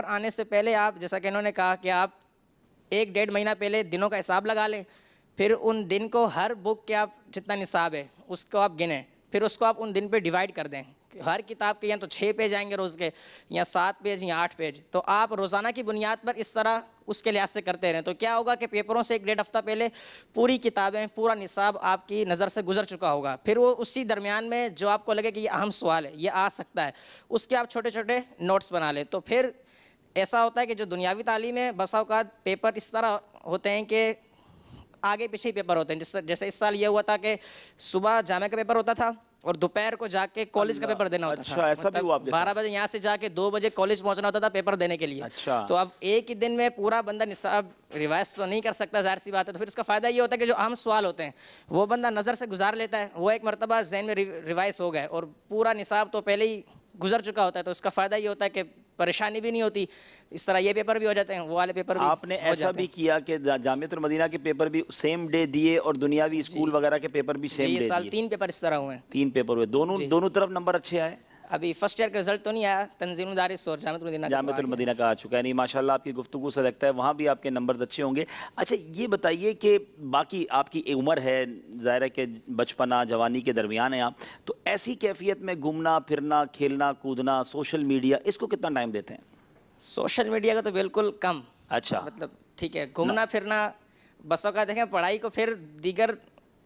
آنے سے پہلے آپ، جیسا کہ انہوں نے کہا کہ آپ 1-1.5 مہینہ پہلے دنوں کا حساب لگا لیں، پھر ان دن کو ہر بک کے آپ جتنا نصاب ہے اس کو آپ گنیں، پھر اس کو آپ ان دن پہ ڈیوائیڈ کر دیں. ہر کتاب کے یا تو 6 پیج آئیں گے روز کے، یا 7 پیج یا 8 پیج. تو آپ روزانہ کی بنیاد پر اس طرح اس کے لحاظ سے کرتے رہیں تو کیا ہوگا کہ پیپروں سے 1-1.5 ہفتہ پہلے پوری کتابیں، پورا نصاب آپ کی نظر سے گزر چکا ہوگا. پھر وہ اسی درمیان میں جو آپ کو لگے کہ یہ اہم سوال ہے، یہ آ سکتا ہے، اس کے آپ چھوٹے چھوٹے نوٹس بنا لیں. تو پھر ایسا ہوتا ہے کہ جو دنیاوی تعلیم ہے، بسا اوقات پیپر اس طرح ہوتے ہیں کہ آگے پیچھے ہی پیپر ہوتے ہیں. جیسے اس سال یہ ہوا تھا کہ صبح جامعہ کا پیپر ہوتا تھا اور دوپہر کو جا کے کالج کا پیپر دینا ہوتا تھا. ایسا بھی ہوا 12 بجے یہاں سے جا کے 2 بجے کالج پہنچنا ہوتا تھا پیپر دینے کے لیے. تو اب ایک ہی دن میں پورا بندہ نصاب ریوائز تو نہیں کر سکتا، ظاہر سی بات ہے. تو پھر اس کا فائدہ یہ ہوتا ہے کہ جو اہم سوال ہوتے ہیں وہ بندہ نظر سے گزار لیتا ہے، وہ ایک مرتبہ ذہن میں ریوائز ہو گئے، اور پورا نصاب تو پہلے ہی گزر چکا ہوتا ہے. تو اس کا فائدہ یہ ہوتا ہے کہ پریشانی بھی نہیں ہوتی. اس طرح یہ پیپر بھی ہو جاتے ہیں، وہ والے پیپر بھی. آپ نے ایسا بھی کیا کہ جامعۃ المدینہ کے پیپر بھی سیم ڈے دیے اور دنیاوی اسکول وغیرہ کے پیپر بھی سیم ڈے دیے؟ یہ سال 3 پیپر اس طرح ہوئے ہیں. 3 پیپر ہوئے، دونوں طرف نمبر اچھے آئے. ابھی فرسٹ ایئر کا رزلٹ تو نہیں آیا، تنظیم المدارس اور جامعۃ المدینہ کا آ چکا ہے. نہیں ماشاءاللہ آپ کی گفتگو سے لگتا ہے وہاں بھی آپ کے نمبرز اچھے ہوں گے. اچھا یہ بتائیے کہ باقی آپ کی عمر ہے، ظاہر ہے کہ بچپنا جوانی کے درمیان ہے آپ، تو ایسی کیفیت میں گھومنا پھرنا، کھیلنا کودنا، سوشل میڈیا، اس کو کتنا ٹائم دیتے ہیں؟ سوشل میڈیا کا تو بالکل کم. اچھا مطلب ٹھیک ہے، گھومنا پھرنا بس اوقات دیکھیں، پڑھائی کو پھر دیگر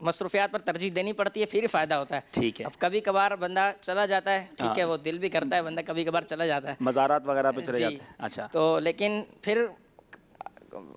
مصروفیات پر ترجیح دینی پڑتی ہے، پھر ہی فائدہ ہوتا ہے. ٹھیک ہے. اب کبھی کبھار بندہ چلا جاتا ہے، ٹھیک ہے، وہ دل بھی کرتا ہے بندہ کبھی کبھار چلا جاتا ہے، مزارات وغیرہ پہ چلے جاتے ہیں. اچھا. تو لیکن پھر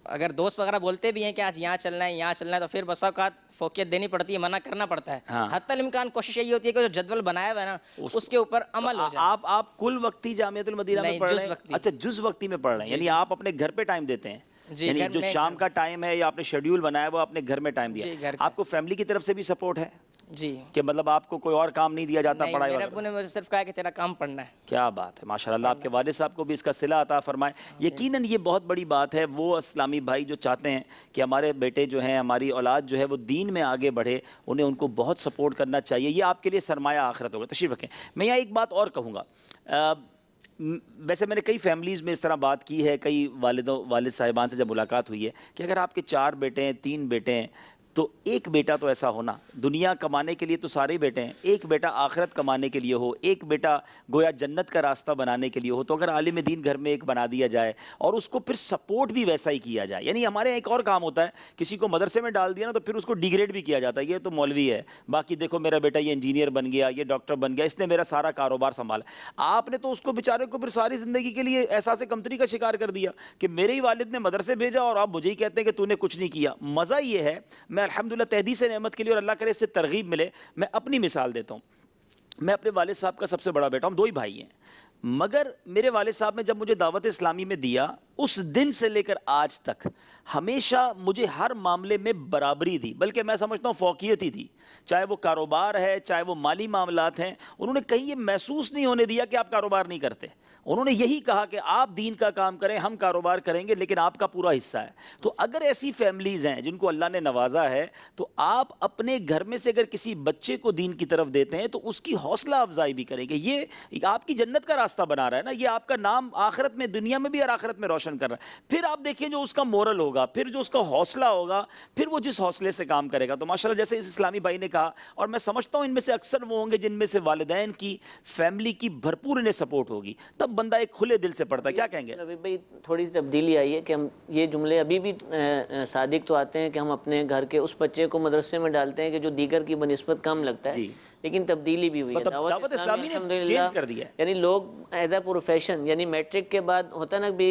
اگر دوست وغیرہ بولتے بھی ہیں کہ آج یہاں چلنا ہے یہاں چلنا ہے، تو پھر بسا اوقات فوقیت دینی پڑتی ہے، منع کرنا پڑتا ہے. حتی الامکان کوشش یہی ہوتی ہے کہ جو جدول بنایا ہوا ہے نا اس کے اوپر عمل ہو جائے. آپ کل وقتی جامعۃ المدینہ میں پڑھ رہے ہیں؟ اچھا جز وقتی میں پڑھ رہے ہیں، یعنی آپ اپنے گھر پہ ٹائم دیتے ہیں؟ یعنی جو شام کا ٹائم ہے یا آپ نے شیڈیول بنایا وہ اپنے گھر میں ٹائم دیا. آپ کو فیملی کی طرف سے بھی سپورٹ ہے؟ جی کہ مطلب آپ کو کوئی اور کام نہیں دیا جاتا پڑھائی میرے ابو نے مجھے صرف کہا کہ تیرا کام پڑھنا ہے. کیا بات ہے ماشاءاللہ. آپ کے والد صاحب کو بھی اس کا صلہ عطا فرمائے. یقیناً یہ بہت بڑی بات ہے. وہ اسلامی بھائی جو چاہتے ہیں کہ ہمارے بیٹے جو ہیں, ہماری اولاد جو ہے وہ دین میں آگے بڑھے, انہیں ان کو بہت سپورٹ کرنا چاہیے. یہ آپ کے لیے سرمایہ آخرت ہوگا. تشریف رکھیں. میں یہاں ایک بات اور کہوں گا. ویسے میں نے کئی فیملیز میں اس طرح بات کی ہے, کئی والد صاحبان سے جب ملاقات ہوئی ہے کہ اگر آپ کے 4 بیٹے ہیں, 3 بیٹے ہیں, تو ایک بیٹا تو ایسا ہونا, دنیا کمانے کے لیے تو سارے بیٹے ہیں, ایک بیٹا آخرت کمانے کے لیے ہو, ایک بیٹا گویا جنت کا راستہ بنانے کے لیے ہو. تو اگر عالم دین گھر میں ایک بنا دیا جائے اور اس کو پھر سپورٹ بھی ویسا ہی کیا جائے. یعنی ہمارے ایک اور کام ہوتا ہے, کسی کو مدرسے میں ڈال دیا نا تو پھر اس کو ڈیگریڈ بھی کیا جاتا ہے, یہ تو مولوی ہے, باقی دیکھو میرا بیٹا یہ انجینئر بن گیا, یہ ڈاکٹر بن گیا, اس نے میرا سارا کاروبار سنبھالا. آپ نے تو اس کو بیچارے کو پھر ساری زندگی کے لیے احساس کمتری کا شکار کر دیا کہ میرے ہی والد نے مدرسے بھیجا اور آپ مجھے ہی کہتے ہیں کہ تو نے کچھ نہیں کیا. مزہ یہ ہے, میں الحمدللہ تحدیث نعمت کے لیے, اور اللہ کرے اس سے ترغیب ملے, میں اپنی مثال دیتا ہوں. میں اپنے والد صاحب کا سب سے بڑا بیٹا ہوں, 2 ہی بھائی ہیں, مگر میرے والد صاحب نے جب مجھے دعوت اسلامی میں دیا, اس دن سے لے کر آج تک ہمیشہ مجھے ہر معاملے میں برابری دی, بلکہ میں سمجھتا ہوں فوقیت ہی دی. چاہے وہ کاروبار ہے, چاہے وہ مالی معاملات ہیں, انہوں نے کہیں یہ محسوس نہیں ہونے دیا کہ آپ کاروبار نہیں کرتے. انہوں نے یہی کہا کہ آپ دین کا کام کریں, ہم کاروبار کریں گے, لیکن آپ کا پورا حصہ ہے. تو اگر ایسی فیملیز ہیں جن کو اللہ نے نوازا ہے, تو آپ اپنے گھر میں سے اگر کسی بچے کو دین کی طرف دیتے ہیں تو اس کی حوصلہ افزائی بھی کریں کہ یہ آپ کی جنت کا راستہ بنا رہا ہے نا, یہ آپ کا نام آخرت میں, دنیا میں بھی اور آخرت میں روشن کر رہا ہے. پھر آپ دیکھیں جو اس کا مورل ہوگا, پھر جو اس کا حوصلہ ہوگا, پھر وہ جس حوصلے سے کام کرے گا. تو ماشاءاللہ جیسے اس اسلامی بھائی نے کہا, اور میں سمجھتا ہوں ان میں سے اکثر وہ ہوں گے جن میں سے والدین کی, فیملی کی بھرپور انہیں سپورٹ ہوگی, تب بندہ ایک کھلے دل سے پڑھتا ہے. کیا کہیں گے ابھی بھائی؟ تھوڑی سی تبدیلی آئی ہے کہ ہم یہ جملے ابھی بھی صادق تو آتے ہیں کہ ہم اپنے گھر کے اس بچے کو مدرسے میں ڈالتے ہیں کہ جو دیگر کی بنسبت کم لگتا ہے, لیکن تبدیلی بھی ہوئی ہے. دعوت اسلامی نے چینج کر دیا ہے. یعنی لوگ ایز اے پروفیشن, یعنی میٹرک کے بعد ہوتا ہے نا بھی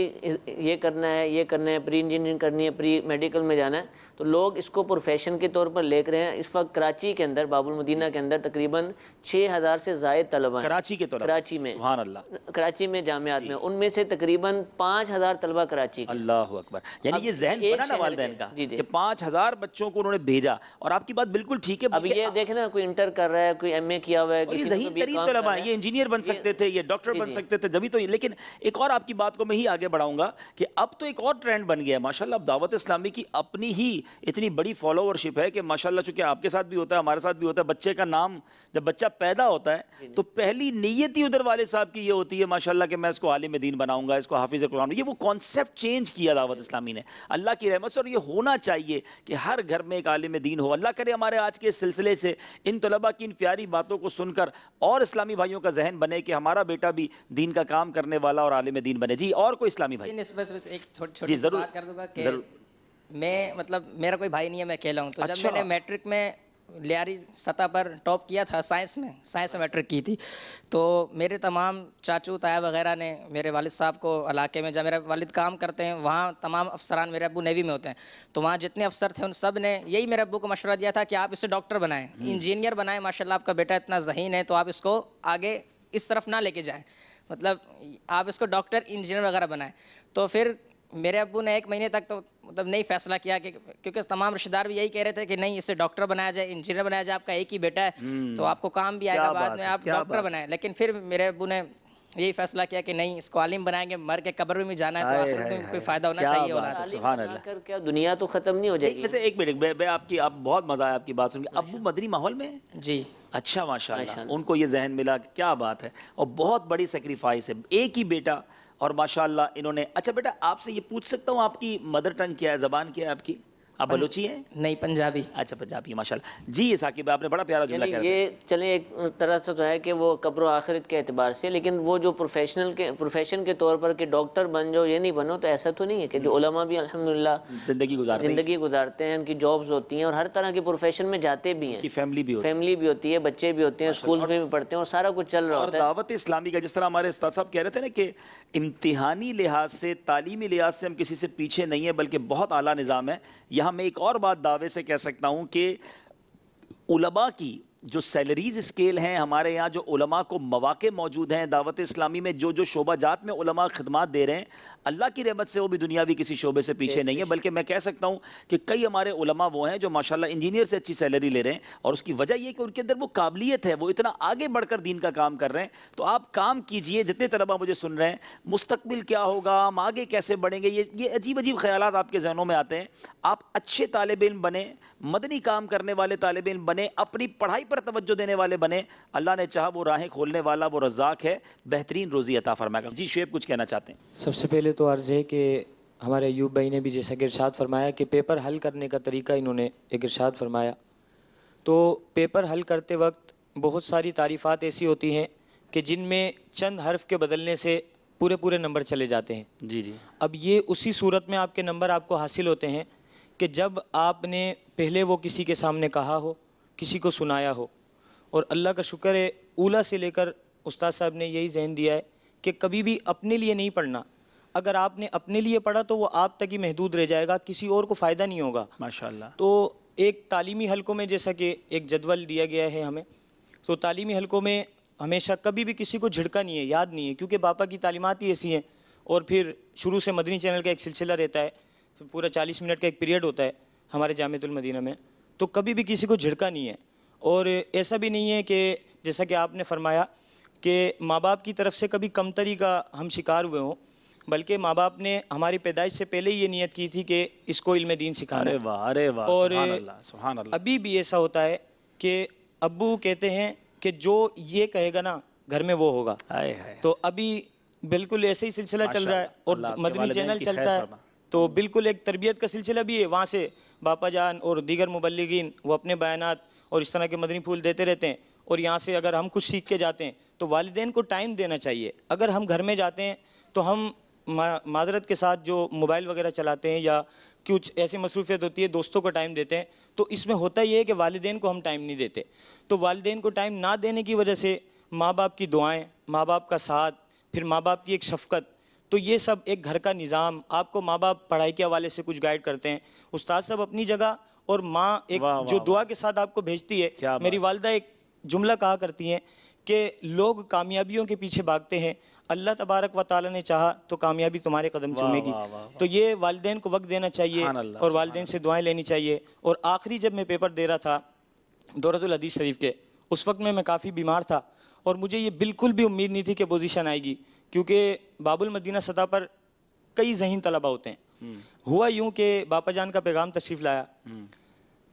یہ کرنا ہے, یہ کرنا ہے, پری انجینئرنگ کرنی ہے, پری میڈیکل میں جانا ہے, تو لوگ اس کو پروفیشن کے طور پر لے رہے ہیں. اس وقت کراچی کے اندر, باب المدینہ کے اندر تقریباً 6000 سے زائد طلبہ ہیں کراچی کے طور پر, کراچی میں, سبحان اللہ, کراچی میں جامعات میں, ان میں سے تقریباً 5000 طلبہ کراچی کے. اللہ اکبر. یعنی یہ ذہن بنا نا والدین کا کہ 5000 بچوں کو انہوں نے بھیجا, اور آپ کی بات بالکل ٹھیک ہے. اب یہ دیکھیں نا, کوئی انٹر کر رہا ہے, کوئی ایم اے کیا ہوا ہے, یہ ذہین ترین طلبہ ہیں, یہ انجینئر بن سکتے تھے, یہ ڈاکٹر بن سکتے تھے, جبھی تو. لیکن ایک اور آپ کی بات کو میں ہی آگے بڑھاؤں گا کہ اب تو ایک اور ٹرینڈ بن گیا ہے ماشاءاللہ. اب دعوت اسلامی کی اپنی ہی اتنی بڑی فالوورشپ ہے کہ ماشاءاللہ, چونکہ آپ کے ساتھ بھی ہوتا ہے, ہمارے ساتھ بھی ہوتا ہے, بچے کا نام جب بچہ پیدا ہوتا ہے تو پہلی نیت ہی ادھر والے صاحب کی یہ ہوتی ہے ماشاءاللہ کہ میں اس کو عالم دین بناؤں گا, اس کو حافظ قرآن. یہ وہ کانسیپٹ چینج کیا دعوت اسلامی نے اللہ کی رحمت سے, اور یہ ہونا چاہیے کہ ہر گھر میں ایک عالم دین ہو. اللہ کرے ہمارے آج کے سلسلے سے ان طلباء کی ان پیاری باتوں کو سن کر اور اسلامی بھائیوں کا ذہن بنے کہ ہمارا بیٹا بھی دین کا کام کرنے والا اور عالم دین بنے. جی اور کوئی اسلامی بھائی؟ ایک چھوٹی سی بات کر دوں گا کہ میں, مطلب میرا کوئی بھائی نہیں ہے, میں اکیلا ہوں. تو جب میں نے میٹرک میں لیاری سطح پر ٹاپ کیا تھا, سائنس میں میٹرک کی تھی, تو میرے تمام چاچو تایا وغیرہ نے میرے والد صاحب کو علاقے میں, جب میرے والد کام کرتے ہیں وہاں تمام افسران, میرے ابو نیوی میں ہوتے ہیں, تو وہاں جتنے افسر تھے ان سب نے یہی میرے ابو کو مشورہ دیا تھا کہ آپ اسے ڈاکٹر بنائیں, انجینئر بنائیں, ماشاءاللہ آپ کا بیٹا اتنا ذہین ہے تو آپ اس کو آگے اس طرف نہ لے کے جائیں, مطلب آپ اس کو ڈاکٹر انجینئر وغیرہ بنائیں. تو پھر میرے ابو نے 1 مہینے تک تو مطلب نہیں فیصلہ کیا, کہ کیونکہ تمام رشتہ دار بھی یہی کہہ رہے تھے کہ نہیں اسے ڈاکٹر بنایا جائے, انجینئر بنایا جائے, آپ کا ایک ہی بیٹا ہے تو آپ کو کام بھی آئے گا بعد میں, آپ ڈاکٹر بنائیں. لیکن پھر میرے ابو نے یہی فیصلہ کیا کہ نہیں, اس کو عالم بنائیں گے, مر کے قبر میں جانا ہے تو آخرت میں کوئی فائدہ ہونا چاہیے اولاد. سبحان اللہ. کیا دنیا تو ختم نہیں ہو جائے گی. ویسے ایک منٹ, آپ کی بہت مزہ آیا آپ کی بات سن کے. ابو مدنی ماحول میں؟ جی. اچھا ماشاءاللہ, ان کو یہ ذہن ملا, کیا بات ہے, اور بہت بڑی سیکریفائس ہے, ایک ہی بیٹا, اور ماشاءاللہ انہوں نے. اچھا بیٹا آپ سے یہ پوچھ سکتا ہوں آپ کی مدر ٹنگ کیا ہے, زبان کیا ہے آپ کی؟ آپ بلوچی ہیں؟ نہیں, پنجابی. اچھا پنجابی, ماشاءاللہ. جی ثاقب آپ نے بڑا پیارا جملہ کہا. یہ چلیں ایک طرح سے تو ہے کہ وہ قبر و آخرت کے اعتبار سے, لیکن وہ جو پروفیشن کے طور پر کہ ڈاکٹر بن جاؤ یہ نہیں بنو, تو ایسا تو نہیں ہے کہ جو علماء بھی الحمدللہ زندگی گزارتے ہیں, ان کی جابز ہوتی ہیں اور ہر طرح کے پروفیشن میں جاتے بھی ہیں, فیملی بھی ہوتی ہے, بچے بھی ہوتے ہیں, اسکولز میں بھی پڑھتے ہیں, اور سارا کچھ چل رہا ہوتا ہے. اور دعوت اسلامی کا جس طرح ہمارے استاد صاحب کہہ رہے تھے نا کہ امتحانی لحاظ سے, تعلیمی لحاظ سے ہم کسی سے پیچھے نہیں ہیں, بلکہ بہت اعلیٰ نظام ہے. یہاں میں ایک اور بات دعوے سے کہہ سکتا ہوں کہ علماء کی جو سیلریز اسکیل ہیں ہمارے یہاں، جو علماء کو مواقع موجود ہیں دعوت اسلامی میں، جو شعبہ جات میں علماء خدمات دے رہے ہیں، اللہ کی رحمت سے وہ بھی دنیاوی کسی شعبے سے پیچھے نہیں ہے، بلکہ میں کہہ سکتا ہوں کہ کئی ہمارے علماء وہ ہیں جو ماشاءاللہ انجینئر سے اچھی سیلری لے رہے ہیں، اور اس کی وجہ یہ کہ ان کے اندر وہ قابلیت ہے، وہ اتنا آگے بڑھ کر دین کا کام کر رہے ہیں۔ تو آپ کام کیجئے، جتنے طلباء مجھے سن رہے ہیں، مستقبل کیا ہوگا، ہم آگے کیسے بڑھیں گے، یہ عجیب عجیب خیالات آپ کے ذہنوں میں آتے ہیں۔ آپ اچھے طالب علم بنیں، مدنی کام کرنے والے طالب علم بنیں، اپنی پڑھائی پر توجہ دینے والے بنیں، اللہ نے چاہا وہ راہیں کھولنے والا، وہ رزاق ہے، بہترین روزی عطا فرمائے گا۔ جی شعیب کچھ کہنا چاہتے ہیں؟ سب سے پہلے تو عرض ہے کہ ہمارے ایوب بھائی نے بھی جیسا کہ ارشاد فرمایا کہ پیپر حل کرنے کا طریقہ انہوں نے ایک ارشاد فرمایا، تو پیپر حل کرتے وقت بہت ساری تعریفات ایسی ہوتی ہیں کہ جن میں چند حرف کے بدلنے سے پورے نمبر چلے جاتے ہیں۔ جی جی۔ اب یہ اسی صورت میں آپ کے نمبر آپ کو حاصل ہوتے ہیں کہ جب آپ نے پہلے وہ کسی کے سامنے کہا ہو، کسی کو سنایا ہو، اور اللہ کا شکر ہے اولا سے لے کر استاد صاحب نے یہی ذہن دیا ہے کہ کبھی بھی اپنے لیے نہیں پڑھنا۔ اگر آپ نے اپنے لیے پڑھا تو وہ آپ تک ہی محدود رہ جائے گا، کسی اور کو فائدہ نہیں ہوگا ماشاءاللہ۔ تو ایک تعلیمی حلقوں میں جیسا کہ ایک جدول دیا گیا ہے ہمیں، تو تعلیمی حلقوں میں ہمیشہ کبھی بھی کسی کو جھڑکا نہیں ہے، یاد نہیں ہے، کیونکہ باپا کی تعلیمات ہی ایسی ہیں، اور پھر شروع سے مدنی چینل کا ایک سلسلہ رہتا ہے، پورا 40 منٹ کا ایک پیریڈ ہوتا ہے ہمارے جامعۃ المدینہ میں، تو کبھی بھی کسی کو جھڑکا نہیں ہے۔ اور ایسا بھی نہیں ہے کہ جیسا کہ آپ نے فرمایا کہ ماں باپ کی طرف سے کبھی کمتری کا ہم شکار ہوئے ہوں، بلکہ ماں باپ نے ہماری پیدائش سے پہلے ہی یہ نیت کی تھی کہ اس کو علم دین سکھانا ہے۔ اور ابھی بھی ایسا ہوتا ہے کہ ابو کہتے ہیں کہ جو یہ کہے گا نا گھر میں وہ ہوگا، تو ابھی بالکل ایسے ہی سلسلہ چل رہا ہے، اور مدنی چینل چلتا ہے تو بالکل ایک تربیت کا سلسلہ بھی ہے، وہاں سے باپا جان اور دیگر مبلغین وہ اپنے بیانات اور اس طرح کے مدنی پھول دیتے رہتے ہیں، اور یہاں سے اگر ہم کچھ سیکھ کے جاتے ہیں تو والدین کو ٹائم دینا چاہیے۔ اگر ہم گھر میں جاتے ہیں تو ہم معذرت کے ساتھ جو موبائل وغیرہ چلاتے ہیں یا کچھ ایسی مصروفیت ہوتی ہے، دوستوں کو ٹائم دیتے ہیں، تو اس میں ہوتا یہ ہے کہ والدین کو ہم ٹائم نہیں دیتے، تو والدین کو ٹائم نہ دینے کی وجہ سے ماں باپ کی دعائیں، ماں باپ کا ساتھ، پھر ماں باپ کی ایک شفقت، تو یہ سب ایک گھر کا نظام، آپ کو ماں باپ پڑھائی کے حوالے سے کچھ گائیڈ کرتے ہیں، استاد صاحب اپنی جگہ، اور ماں ایک جو دعا کے ساتھ آپ کو بھیجتی ہے۔ میری والدہ ایک جملہ کہا کرتی ہیں کہ لوگ کامیابیوں کے پیچھے بھاگتے ہیں، اللہ تبارک و تعالیٰ نے چاہا تو کامیابی تمہارے قدم چومے گی۔ تو یہ والدین کو وقت دینا چاہیے اور والدین سے دعائیں لینی چاہیے۔ اور آخری جب میں پیپر دے رہا تھا دورۃ الحدیث شریف کے، اس وقت میں کافی بیمار تھا، اور مجھے یہ بالکل بھی امید نہیں تھی کہ پوزیشن آئے گی، کیونکہ باب المدینہ سطح پر کئی ذہین طلبہ ہوتے ہیں۔ ہوا یوں کہ باپا جان کا پیغام تشریف لایا،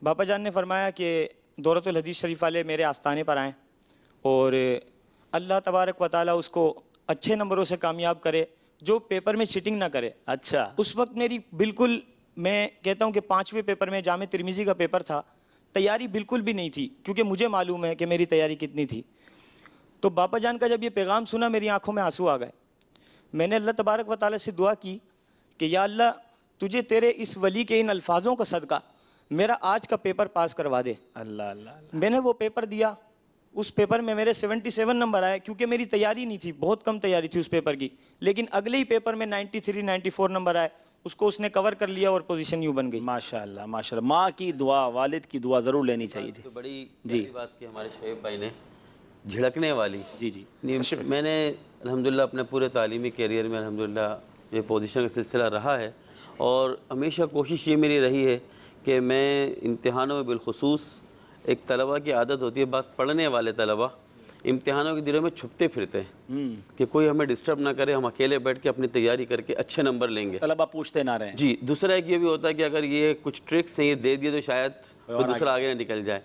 باپا جان نے فرمایا کہ دورۃ الحدیث شریف والے میرے آستانے پر آئیں، اور اللہ تبارک و تعالیٰ اس کو اچھے نمبروں سے کامیاب کرے، جو پیپر میں چیٹنگ نہ کرے۔ اچھا، اس وقت میری بالکل، میں کہتا ہوں کہ 5ویں پیپر میں جامع ترمذی کا پیپر تھا، تیاری بالکل بھی نہیں تھی، کیونکہ مجھے معلوم ہے کہ میری تیاری کتنی تھی۔ تو باپا جان کا جب یہ پیغام سنا میری آنکھوں میں آنسو آ گئے۔ میں نے اللہ تبارک و تعالیٰ سے دعا کی کہ یا اللہ تجھے تیرے اس ولی کے ان الفاظوں کا صدقہ میرا آج کا پیپر پاس کروا دے۔ اللہ۔ میں نے وہ پیپر دیا، اس پیپر میں میرے 77 نمبر آئے، کیونکہ میری تیاری نہیں تھی، بہت کم تیاری تھی اس پیپر کی، لیکن اگلے ہی پیپر میں 93 94 نمبر آئے، اس کو اس نے کور کر لیا اور پوزیشن یوں بن گئی۔ ماشاءاللہ ماشاءاللہ، ماں کی دعا، والد کی دعا ضرور لینی چاہیے۔ جی بڑی بات کی ہمارے شعیب بھائی نے، جھڑکنے والی۔ جی میں نے الحمدللہ اپنے پورے تعلیمی کیریئر میں الحمدللہ یہ پوزیشن کا سلسلہ رہا ہے، اور ہمیشہ کوشش یہ میری رہی ہے کہ میں امتحانوں میں بالخصوص، ایک طلبہ کی عادت ہوتی ہے، بعض پڑھنے والے طلبہ امتحانوں کے دنوں میں چھپتے پھرتے ہیں کہ کوئی ہمیں ڈسٹرب نہ کرے، ہم اکیلے بیٹھ کے اپنی تیاری کر کے اچھے نمبر لیں گے، طلبہ پوچھتے نہ رہیں۔ جی، دوسرا ایک یہ بھی ہوتا ہے کہ اگر یہ کچھ ٹرکس ہیں یہ دے دیے تو شاید وہ دوسرا آگے نہ نکل جائے۔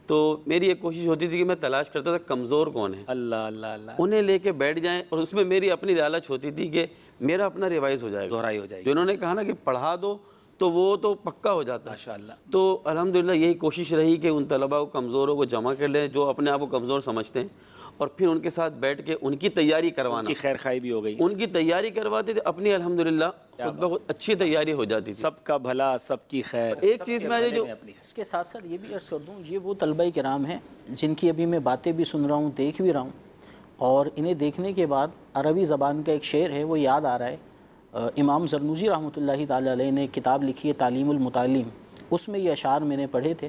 تو میری ایک کوشش ہوتی تھی کہ میں تلاش کرتا تھا کمزور کون ہے، اللہ انہیں لے کے بیٹھ جائیں، اور اس میں میری اپنی لالچ ہوتی تھی کہ میرا اپنا ریوائز ہو جائے گا، دہرائی ہو جائے گی۔ جو انہوں نے کہا نا کہ پڑھا دو تو وہ تو پکا ہو جاتا ہے ماشاءاللہ۔ تو الحمدللہ یہی کوشش رہی کہ ان طلباء کو، کمزوروں کو جمع کر لیں جو اپنے آپ کو کمزور سمجھتے ہیں، اور پھر ان کے ساتھ بیٹھ کے ان کی تیاری کروانا، ان کی خیر خواہی بھی ہو گئی، ان کی تیاری کرواتے تھے، اپنی الحمدللہ خود بہت اچھی تیاری ہو جاتی تھی۔ سب کا بھلا، سب کی خیر۔ ایک چیز میں جو اس کے ساتھ ساتھ یہ بھی عرض کر دوں، یہ وہ طلبہ کرام ہیں جن کی ابھی میں باتیں بھی سن رہا ہوں، دیکھ بھی رہا ہوں، اور انہیں دیکھنے کے بعد عربی زبان کا ایک شعر ہے وہ یاد آ رہا ہے۔ امام زرنوجی رحمۃ اللہ تعالی علیہ نے کتاب لکھی ہے تعلیم المتعلم، اس میں یہ اشعار میں نے پڑھے تھے،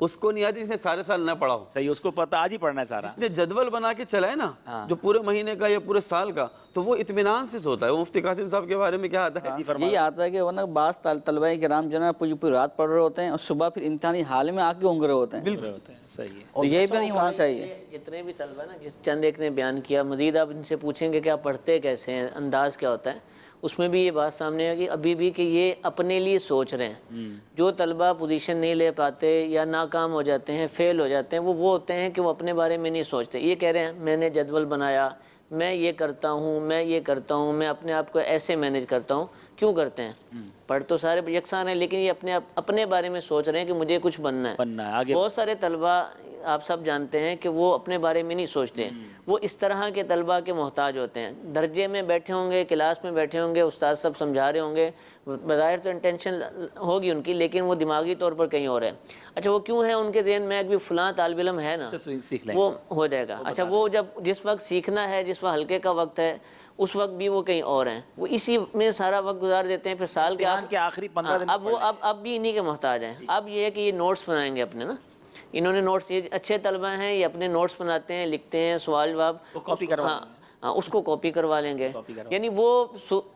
اس کو نہیں آتی جس نے سارے سال نہ پڑھا ہو. صحیح, اس کو پتہ آج ہی پڑھنا ہے سارا. جس نے جدول بنا کے چلا ہے نا جو پورے مہینے کا یا پورے سال کا, تو وہ اطمینان سے سوتا ہے. وہ مفتی قاسم صاحب کے بارے میں کیا آتا ہے؟ یہی آتا ہے کہ ورنہ بعض طلبہ کرام جو ہے نا پوری رات پڑھ رہے ہوتے ہیں اور صبح پھر امتحانی حال میں آ کے اونگ رہے ہوتے ہیں. بالکل صحیح ہے. اور یہ بھی نہیں ہونا چاہیے. جتنے بھی طلبہ نا, جس چند ایک نے بیان کیا, مزید آپ ان سے پوچھیں گے کہ آپ پڑھتے کیسے ہیں, انداز کیا ہوتا ہے, اس میں بھی یہ بات سامنے ہے کہ ابھی بھی کہ یہ اپنے لیے سوچ رہے ہیں. جو طلبہ پوزیشن نہیں لے پاتے یا ناکام ہو جاتے ہیں, فیل ہو جاتے ہیں, وہ ہوتے ہیں کہ وہ اپنے بارے میں نہیں سوچتے. یہ کہہ رہے ہیں میں نے جدول بنایا, میں یہ کرتا ہوں, میں یہ کرتا ہوں, میں اپنے آپ کو ایسے مینیج کرتا ہوں. کیوں کرتے ہیں؟ پڑھ تو سارے یکساں ہیں, لیکن یہ اپنے بارے میں سوچ رہے ہیں کہ مجھے کچھ بننا ہے. بہت سارے طلبہ آپ سب جانتے ہیں کہ وہ اپنے بارے میں نہیں سوچتے. وہ اس طرح کے طلبہ کے محتاج ہوتے ہیں. درجے میں بیٹھے ہوں گے, کلاس میں بیٹھے ہوں گے, استاد سب سمجھا رہے ہوں گے, بظاہر تو انٹینشن ہوگی ان کی, لیکن وہ دماغی طور پر کہیں اور ہے. اچھا وہ کیوں ہے ان کے ذہن میں کہ فلاں طالب علم ہے نا, وہ ہو جائے گا. اچھا وہ جس وقت سیکھنا ہے, جس وقت ہلکے کا وقت ہے, اس وقت بھی وہ کہیں اور ہیں, وہ اسی میں سارا وقت گزار دیتے ہیں. پھر سال کے آخری 15 دن اب بھی انہی کے محتاج ہیں. اب یہ ہے کہ یہ نوٹس بنائیں گے اپنے نا, انہوں نے نوٹس, یہ اچھے طلبہ ہیں, یہ اپنے نوٹس بناتے ہیں, لکھتے ہیں, سوال جواب اس کو کاپی کروا لیں گے. یعنی وہ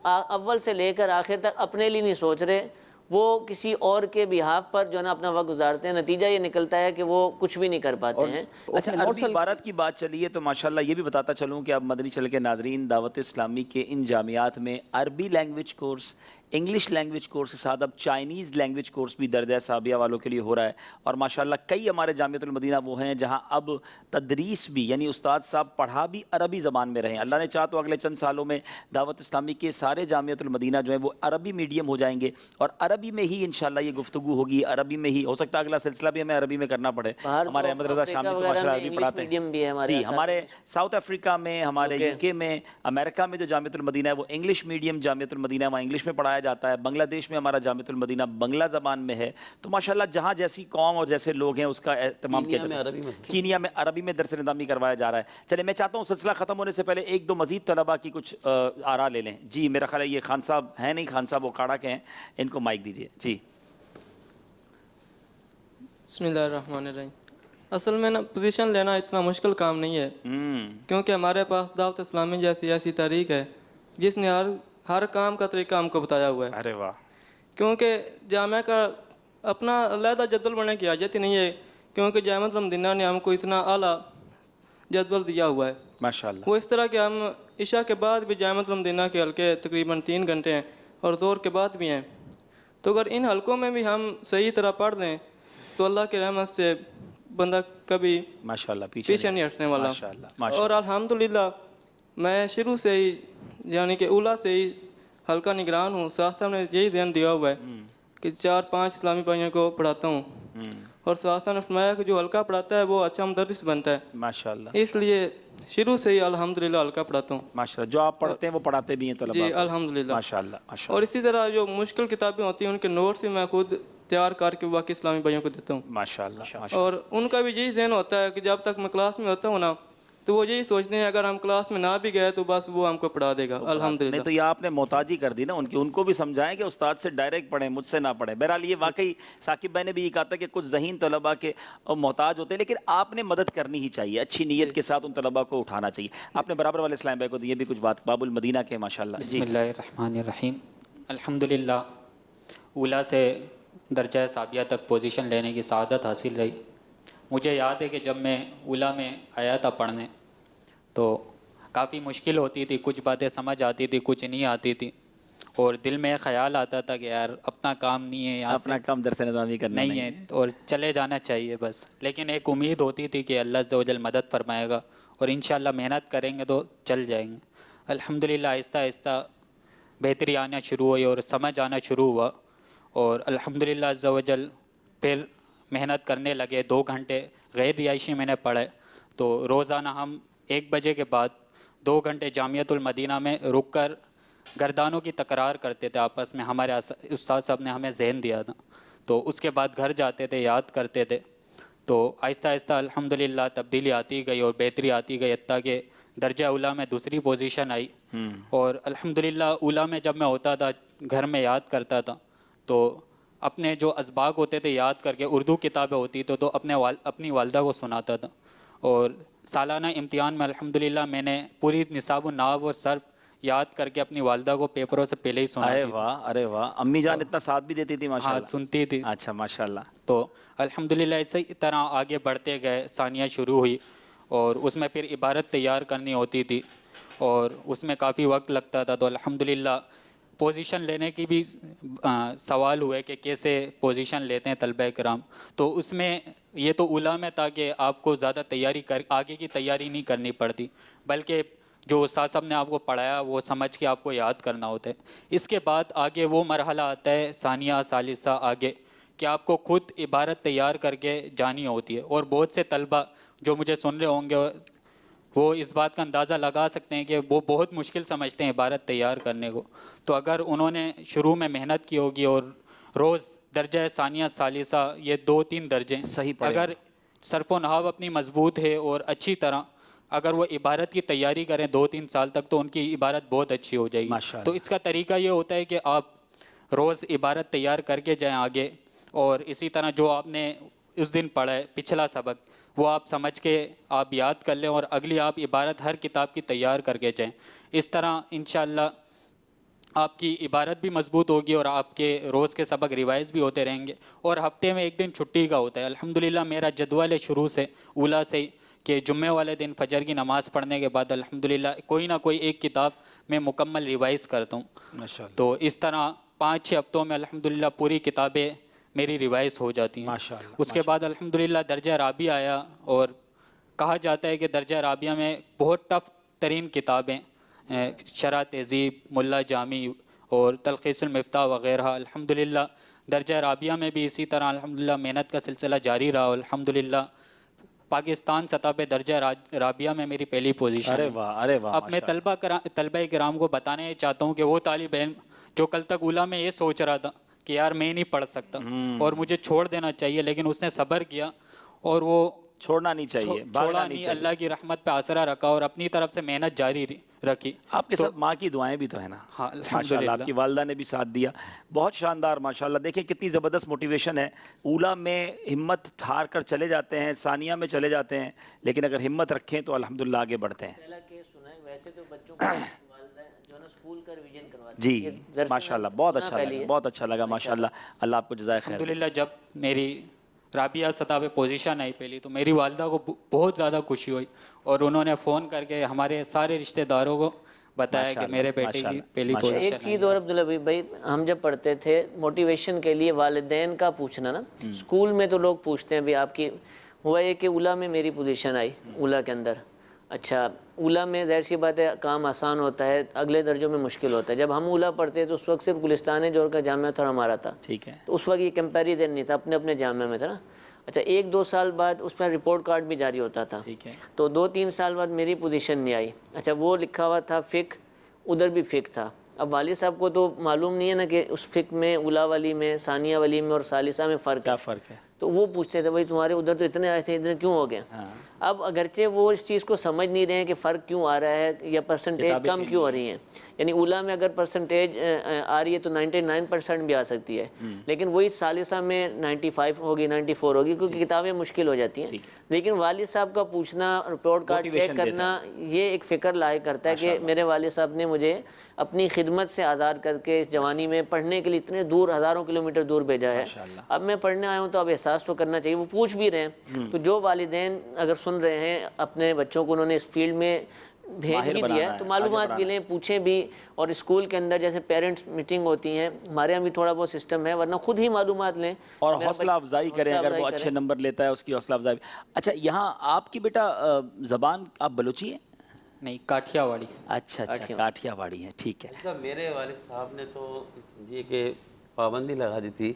اول سے لے کر آخر تک اپنے لیے نہیں سوچ رہے, وہ کسی اور کے بہاف پر جو ہے نا اپنا وقت گزارتے ہیں. نتیجہ یہ نکلتا ہے کہ وہ کچھ بھی نہیں کر پاتے ہیں. اچھا عربی عبارت کی بات چلی ہے تو ماشاءاللہ یہ بھی بتاتا چلوں کہ اب مدنی چل کے ناظرین دعوت اسلامی کے ان جامعات میں عربی language course, English language course کے ساتھ اب چائنیز لینگویج کورس بھی درجہ ثانویہ والوں کے لیے ہو رہا ہے. اور ماشاءاللہ کئی ہمارے جامعۃ المدینہ وہ ہیں جہاں اب تدریس بھی, یعنی استاد صاحب پڑھا بھی عربی زبان میں رہے ہیں. اللہ نے چاہا تو اگلے چند سالوں میں دعوت اسلامی کے سارے جامعۃ المدینہ جو ہیں وہ عربی میڈیم ہو جائیں گے, اور عربی میں ہی انشاءاللہ یہ گفتگو ہوگی. عربی میں ہی ہو سکتا ہے اگلا سلسلہ بھی ہمیں عربی میں کرنا پڑے. ہمارے احمد رضا شامی تو ماشاءاللہ عربی پڑھاتے ہیں. جی, ہمارے ساؤتھ افریقہ میں, ہمارے یو کے میں, امریکہ میں جو جامعۃ المدینہ ہے وہ انگلش میڈیم جامعۃ المدینہ ہے, وہاں انگلش میں پڑھایا جاتا ہے. بنگلہ دیش میں ہمارا جامعۃ المدینہ بنگلہ زبان میں ہے. تو ماشاءاللہ جہاں جیسی قوم اور جیسے لوگ ہیں اس کا اہتمام کیا جاتا ہے. کینیا میں عربی میں درس نظامی کروایا جا رہا ہے. چلے میں چاہتا ہوں سلسلہ ختم ہونے سے پہلے ایک دو مزید طلبہ کی کچھ آراء لے لیں. جی میرا خیال ہے یہ خان صاحب ہیں نہیں, خان صاحب وہ کاڑا کے ہیں, ان کو مائک دیجیے. جی بسم اللہ الرحمن الرحیم. اصل میں نا پوزیشن لینا اتنا مشکل کام نہیں ہے, کیونکہ ہمارے پاس دعوت اسلامی جیسی ایسی تحریک ہے جس نے ہر کام کا طریقہ ہم کو بتایا ہوا ہے. ارے واہ. کیونکہ جامعہ کا اپنا علیحدہ جدول بنانے کی حاجت ہی نہیں ہے, کیونکہ جامعۃ المدینہ نے ہم کو اتنا اعلیٰ جدول دیا ہوا ہے ماشاءاللہ. وہ اس طرح کہ ہم عشاء کے بعد بھی جامعۃ المدینہ کے حلقے تقریباً 3 گھنٹے ہیں اور ظہر کے بعد بھی ہیں. تو اگر ان حلقوں میں بھی ہم صحیح طرح پڑھ لیں تو اللہ کی رحمت سے بندہ کبھی ماشاءاللہ پیچھے نہیں ہٹنے والا. اور الحمدللہ میں شروع سے ہی یعنی کہ اولا سے ہی حلقہ نگران ہوں. ساتھ صاحب نے یہی ذہن دیا ہوا ہے کہ 4-5 اسلامی بھائیوں کو پڑھاتا ہوں, اور ساتھ صاحب نے فرمایا کہ جو حلقہ پڑھاتا ہے وہ اچھا مدرس بنتا ہے ماشاءاللہ. اس لیے شروع سے ہی الحمدللہ حلقہ پڑھاتا ہوں. ماشاءاللہ جو آپ پڑھتے ہیں وہ پڑھاتے بھی ہیں طلباء. جی الحمدللہ ماشاءاللہ. اور اسی طرح جو مشکل کتابیں ہوتی ہیں ان کے نوٹس بھی میں خود تیار کر کے باقی اسلامی بھائیوں کو دیتا ہوں ماشاءاللہ. اور ان کا بھی یہی ذہن ہوتا ہے کہ جب تک میں کلاس میں ہوتا ہوں نا تو وہ یہی سوچتے ہیں اگر ہم کلاس میں نہ بھی گئے تو بس وہ ہم کو پڑھا دے گا. الحمدللہ. نہیں تو یہ آپ نے محتاجی کر دی نا ان کو بھی سمجھائیں کہ استاد سے ڈائریکٹ پڑھیں, مجھ سے نہ پڑھیں. بہرحال یہ واقعی ثاقب بھائی نے بھی یہ کہا تھا کہ کچھ ذہین طلباء کے محتاج ہوتے ہیں, لیکن آپ نے مدد کرنی ہی چاہیے, اچھی نیت کے ساتھ ان طلباء کو اٹھانا چاہیے. آپ نے برابر والے اسلام بھائی کو دیے بھی کچھ بات باب المدینہ کے ماشاءاللہ. بسم اللہ الرحمن الرحیم. الحمدللہ اولا سے درجہ ثانویہ تک پوزیشن لینے کی سعادت حاصل رہی. مجھے یاد ہے کہ جب میں اولا میں آیا تھا پڑھنے تو کافی مشکل ہوتی تھی, کچھ باتیں سمجھ آتی تھی, کچھ نہیں آتی تھی, اور دل میں خیال آتا تھا کہ یار اپنا کام نہیں ہے, یہاں اپنا کام درس نظامی کرنا نہیں ہے اور چلے جانا چاہیے بس. لیکن ایک امید ہوتی تھی کہ اللہ عز و جل مدد فرمائے گا اور انشاءاللہ محنت کریں گے تو چل جائیں گے. الحمدللہ آہستہ آہستہ بہتری آنا شروع ہوئی اور سمجھ آنا شروع ہوا, اور الحمدللہ عز و جل پھر محنت کرنے لگے. 2 گھنٹے غیر رہائشی میں نے پڑھے, تو روزانہ ہم 1 بجے کے بعد 2 گھنٹے جامعۃ المدینہ میں رک کر گردانوں کی تکرار کرتے تھے آپس میں. ہمارے استاد صاحب نے ہمیں ذہن دیا تھا, تو اس کے بعد گھر جاتے تھے, یاد کرتے تھے. تو آہستہ آہستہ الحمدللہ تبدیلی آتی گئی اور بہتری آتی گئی, حتیٰ کہ درجہ اولا میں 2ری پوزیشن آئی. اور الحمدللہ اولا میں جب میں ہوتا تھا گھر میں یاد کرتا تھا تو اپنے جو اسباق ہوتے تھے یاد کر کے اردو کتابیں ہوتی تو اپنی والدہ کو سناتا تھا. اور سالانہ امتحان میں الحمدللہ میں نے پوری نصاب النحو اور صرف یاد کر کے اپنی والدہ کو پیپروں سے پہلے ہی سنا. ارے واہ ارے واہ. امی جان اتنا ساتھ بھی دیتی تھی ماشاءاللہ؟ ہاں سنتی تھی. اچھا ماشاءاللہ. تو الحمدللہ اسی طرح آگے بڑھتے گئے. ثانیہ شروع ہوئی اور اس میں پھر عبارت تیار کرنی ہوتی تھی اور اس میں کافی وقت لگتا تھا. تو الحمدللہ پوزیشن لینے کی بھی سوال ہوئے کہ کیسے پوزیشن لیتے ہیں طلبہ کرام. تو اس میں یہ تو اولیٰ میں تھا کہ آپ کو زیادہ آگے کی تیاری نہیں کرنی پڑتی، بلکہ جو استاد صاحب نے آپ کو پڑھایا وہ سمجھ کے آپ کو یاد کرنا ہوتا ہے. اس کے بعد آگے وہ مرحلہ آتا ہے ثانیہ ثالثہ آگے کہ آپ کو خود عبارت تیار کر کے جانی ہوتی ہے. اور بہت سے طلبہ جو مجھے سن رہے ہوں گے وہ اس بات کا اندازہ لگا سکتے ہیں کہ وہ بہت مشکل سمجھتے ہیں عبارت تیار کرنے کو. تو اگر انہوں نے شروع میں محنت کی ہوگی اور روز درجہ ثانیہ ثالثہ یہ 2-3 درجے صحیح پڑھیں، اگر صرف و نحو اپنی مضبوط ہے اور اچھی طرح اگر وہ عبارت کی تیاری کریں 2-3 سال تک تو ان کی عبارت بہت اچھی ہو جائے گی. تو اس کا طریقہ یہ ہوتا ہے کہ آپ روز عبارت تیار کر کے جائیں آگے، اور اسی طرح جو آپ نے اس دن پڑھا ہے پچھلا سبق وہ آپ سمجھ کے آپ یاد کر لیں اور اگلی آپ عبارت ہر کتاب کی تیار کر کے جائیں. اس طرح انشاءاللہ آپ کی عبارت بھی مضبوط ہوگی اور آپ کے روز کے سبق ریوائز بھی ہوتے رہیں گے. اور ہفتے میں ایک دن چھٹی کا ہوتا ہے. الحمدللہ میرا جدول ہے شروع سے اولیٰ سے کہ جمعے والے دن فجر کی نماز پڑھنے کے بعد الحمدللہ کوئی نہ کوئی ایک کتاب میں مکمل ریوائز کرتا ہوں. تو اس طرح 5-6 ہفتوں میں الحمدللہ پوری کتابیں میری ریوائز ہو جاتی ہیں. اس کے بعد الحمدللہ درجہ رابعہ آیا اور کہا جاتا ہے کہ درجہ رابعہ میں بہت ٹف ترین کتابیں شرح تہذیب، ملا جامی اور تلخیص المفتاح وغیرہ. الحمدللہ درجہ رابعہ میں بھی اسی طرح الحمدللہ محنت کا سلسلہ جاری رہا. الحمدللہ پاکستان سطح پہ درجہ رابعہ میں میری پہلی پوزیشن. ارے واہ ارے واہ. اب میں طلبہ کرام کو بتانے چاہتا ہوں کہ وہ طالب علم جو کل تک اولیٰ میں یہ سوچ رہا تھا کہ یار میں نہیں پڑھ سکتا اور مجھے چھوڑ دینا چاہیے، لیکن اس نے صبر کیا اور وہ چھوڑنا نہیں چاہیے، چھوڑا نہیں، اللہ کی رحمت پہ آسرا رکھا اور اپنی طرف سے محنت جاری رکھی. آپ کے ساتھ ماں کی دعائیں بھی تو ہیں نا؟ ہاں ماشاءاللہ آپ کی والدہ نے بھی ساتھ دیا. بہت شاندار ماشاءاللہ. دیکھیں کتنی زبردست موٹیویشن ہے. اولیٰ میں ہمت ہار کر چلے جاتے ہیں، ثانیہ میں چلے جاتے ہیں، لیکن اگر ہمت رکھیں تو الحمدللہ آگے بڑھتے ہیں. ویسے تو بچوں کو اسکول کا ریویژن کرواتے جی ماشاءاللہ. بہت اچھا لگا، بہت اچھا لگا ماشاءاللہ. اللہ آپ کو جزائے خیر. الحمدللہ جب میری رابعہ سطح پہ پوزیشن آئی پہلی تو میری والدہ کو بہت زیادہ خوشی ہوئی اور انہوں نے فون کر کے ہمارے سارے رشتہ داروں کو بتایا کہ میرے بیٹے کی پہلی پوزیشن. ایک چیز اور عبداللہ بھائی، ہم جب پڑھتے تھے موٹیویشن کے لیے والدین کا پوچھنا نا، اسکول میں تو لوگ پوچھتے ہیں بھی آپ کی. ہوا یہ کہ اولیٰ میں میری پوزیشن آئی اولیٰ کے اندر. اچھا اولیٰ میں ظاہر سی بات ہے کام آسان ہوتا ہے، اگلے درجوں میں مشکل ہوتا ہے. جب ہم اولیٰ پڑھتے تو اس وقت صرف گلستان جوہر کا جامعہ تھا ہمارا تھا. ٹھیک ہے. تو اس وقت یہ کمپیریزن نہیں تھا، اپنے اپنے جامعہ میں تھا نا. اچھا 1-2 سال بعد اس میں رپورٹ کارڈ بھی جاری ہوتا تھا. تو 2-3 سال بعد میری پوزیشن نہیں آئی. اچھا وہ لکھا ہوا تھا فقہ، ادھر بھی فقہ تھا. اب والد صاحب کو تو معلوم نہیں ہے نا کہ اس فقہ میں اولیٰ والی میں ثانیہ والی میں اور ثالثہ میں کیا فرق ہے. تو وہ پوچھتے تھے بھائی تمہارے ادھر تو اتنے آئے تھے ادھر کیوں ہو گئے. اب اگرچہ وہ اس چیز کو سمجھ نہیں رہے ہیں کہ فرق کیوں آ رہا ہے یا پرسنٹیج کم کیوں آ رہی ہیں. یعنی اولیٰ میں اگر پرسنٹیج آ رہی ہے تو 99% بھی آ سکتی ہے، لیکن وہی ثالثہ میں 95 ہوگی 94 ہوگی کیونکہ کتابیں مشکل ہو جاتی ہیں. لیکن والد صاحب کا پوچھنا، رپورٹ کارڈ چیک کرنا، یہ ایک فکر لاحق کرتا ہے کہ میرے والد صاحب نے مجھے اپنی خدمت سے آزاد کر کے اس جوانی میں پڑھنے کے لیے اتنے دور ہزاروں کلومیٹر دور بھیجا ہے. اب میں پڑھنے آیا ہوں تو اب احساس تو کرنا چاہیے. وہ پوچھ بھی رہے ہیں. تو جو والدین اگر سن رہے ہیں اپنے بچوں کو انہوں نے اس فیلڈ میں بھیج بھی دیا ہے تو معلومات بھی لیں، پوچھیں بھی. اور اسکول کے اندر جیسے پیرنٹس میٹنگ ہوتی ہیں، ہمارے یہاں بھی تھوڑا بہت سسٹم ہے، ورنہ خود ہی معلومات لیں اور حوصلہ افزائی کریں. اگر وہ اچھے نمبر لیتا ہے اس کی حوصلہ افزائی. اچھا یہاں آپ کی بیٹا زبان آپ بلوچی ہیں؟ نہیں کاٹھیا واڑی. اچھا اچھا کاٹھیا واڑی ہے. ٹھیک ہے. میرے والد صاحب نے تو سمجھیے کہ پابندی لگا دی تھی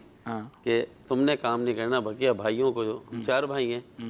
کہ تم نے کام نہیں کرنا. بقیہ بھائیوں کو، جو 4 بھائی ہیں،